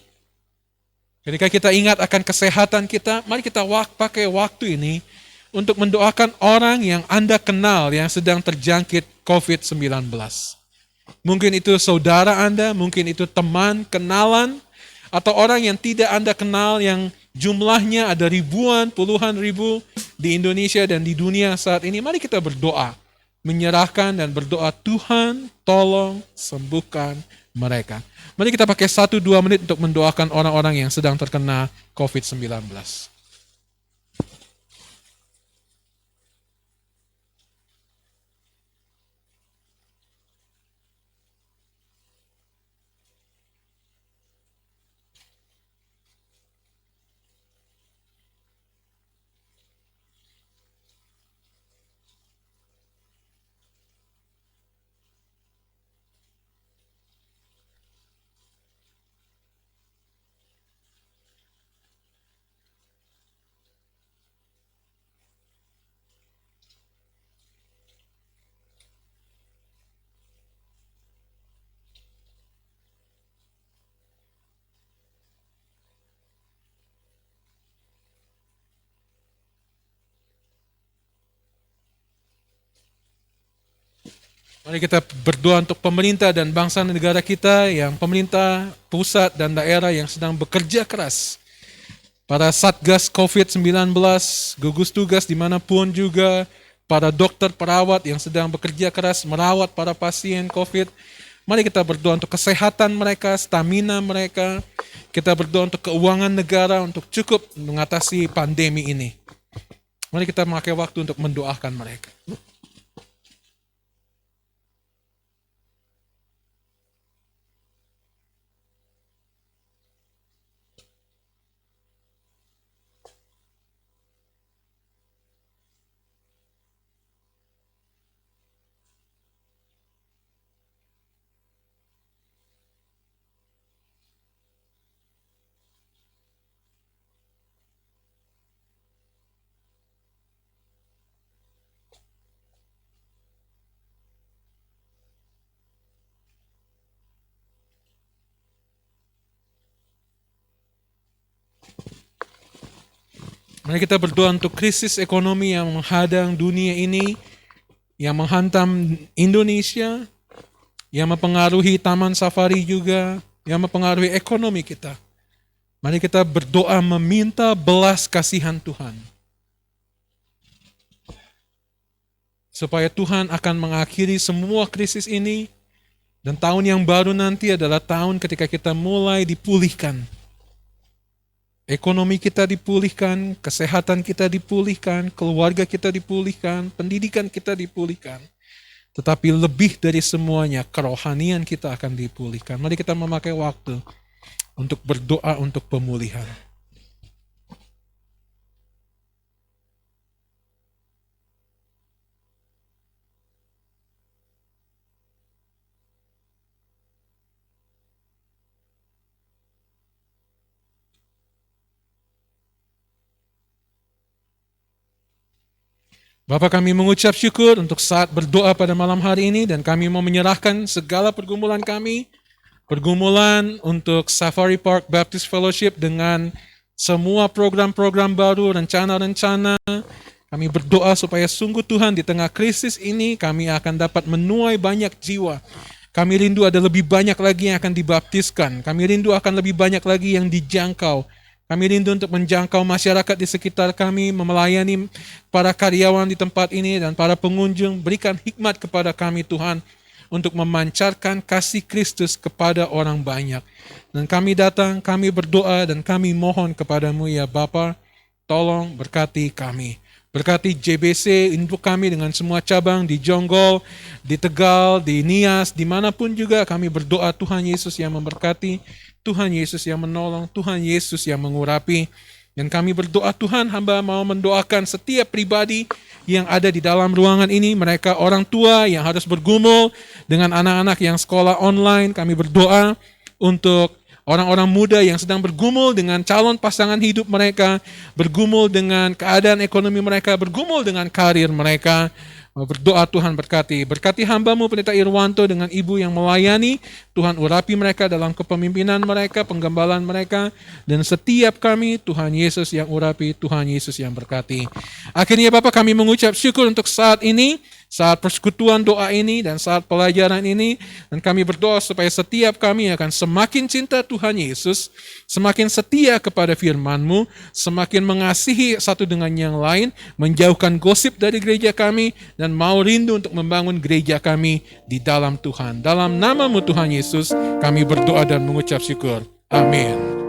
Ketika kita ingat akan kesehatan kita, mari kita pakai waktu ini untuk mendoakan orang yang Anda kenal yang sedang terjangkit COVID-19. Mungkin itu saudara Anda, mungkin itu teman, kenalan, atau orang yang tidak Anda kenal yang jumlahnya ada ribuan, puluhan ribu di Indonesia dan di dunia saat ini. Mari kita berdoa, menyerahkan dan berdoa, Tuhan tolong sembuhkan mereka. Mari kita pakai 1-2 menit untuk mendoakan orang-orang yang sedang terkena COVID-19. Mari kita berdoa untuk pemerintah dan bangsa dan negara kita, yang pemerintah pusat dan daerah yang sedang bekerja keras. Para Satgas COVID-19, gugus tugas dimanapun juga, para dokter perawat yang sedang bekerja keras merawat para pasien COVID. Mari kita berdoa untuk kesehatan mereka, stamina mereka. Kita berdoa untuk keuangan negara untuk cukup mengatasi pandemi ini. Mari kita memakai waktu untuk mendoakan mereka. Mari kita berdoa untuk krisis ekonomi yang menghadang dunia ini, yang menghantam Indonesia, yang mempengaruhi Taman Safari juga, yang mempengaruhi ekonomi kita. Mari kita berdoa meminta belas kasihan Tuhan. Supaya Tuhan akan mengakhiri semua krisis ini, dan tahun yang baru nanti adalah tahun ketika kita mulai dipulihkan. Ekonomi kita dipulihkan, kesehatan kita dipulihkan, keluarga kita dipulihkan, pendidikan kita dipulihkan. Tetapi lebih dari semuanya, kerohanian kita akan dipulihkan. Mari kita memakai waktu untuk berdoa untuk pemulihan. Bapa, kami mengucap syukur untuk saat berdoa pada malam hari ini, dan kami mau menyerahkan segala pergumulan kami, pergumulan untuk Safari Park Baptist Fellowship dengan semua program-program baru, rencana-rencana. Kami berdoa supaya sungguh Tuhan di tengah krisis ini kami akan dapat menuai banyak jiwa. Kami rindu ada lebih banyak lagi yang akan dibaptiskan. Kami rindu akan lebih banyak lagi yang dijangkau. Kami rindu untuk menjangkau masyarakat di sekitar kami, melayani para karyawan di tempat ini dan para pengunjung. Berikan hikmat kepada kami Tuhan untuk memancarkan kasih Kristus kepada orang banyak. Dan kami datang, kami berdoa dan kami mohon kepadamu ya Bapa, tolong berkati kami. Berkati JBC, induk kami dengan semua cabang di Jonggol, di Tegal, di Nias, dimanapun juga kami berdoa Tuhan Yesus yang memberkati. Tuhan Yesus yang menolong, Tuhan Yesus yang mengurapi. Dan kami berdoa Tuhan, hamba mau mendoakan setiap pribadi yang ada di dalam ruangan ini, mereka orang tua yang harus bergumul dengan anak-anak yang sekolah online. Kami berdoa untuk orang-orang muda yang sedang bergumul dengan calon pasangan hidup mereka, bergumul dengan keadaan ekonomi mereka, bergumul dengan karir mereka. Berdoa Tuhan berkati hamba-Mu Pendeta Irwanto dengan ibu yang melayani. Tuhan urapi mereka dalam kepemimpinan mereka, penggembalaan mereka, dan setiap kami Tuhan Yesus yang urapi, Tuhan Yesus yang berkati. Akhirnya Bapak, kami mengucap syukur untuk saat ini, saat persekutuan doa ini dan saat pelajaran ini, dan kami berdoa supaya setiap kami akan semakin cinta Tuhan Yesus, semakin setia kepada firman-Mu, semakin mengasihi satu dengan yang lain, menjauhkan gosip dari gereja kami, dan mau rindu untuk membangun gereja kami di dalam Tuhan. Dalam nama-Mu Tuhan Yesus, kami berdoa dan mengucap syukur. Amin.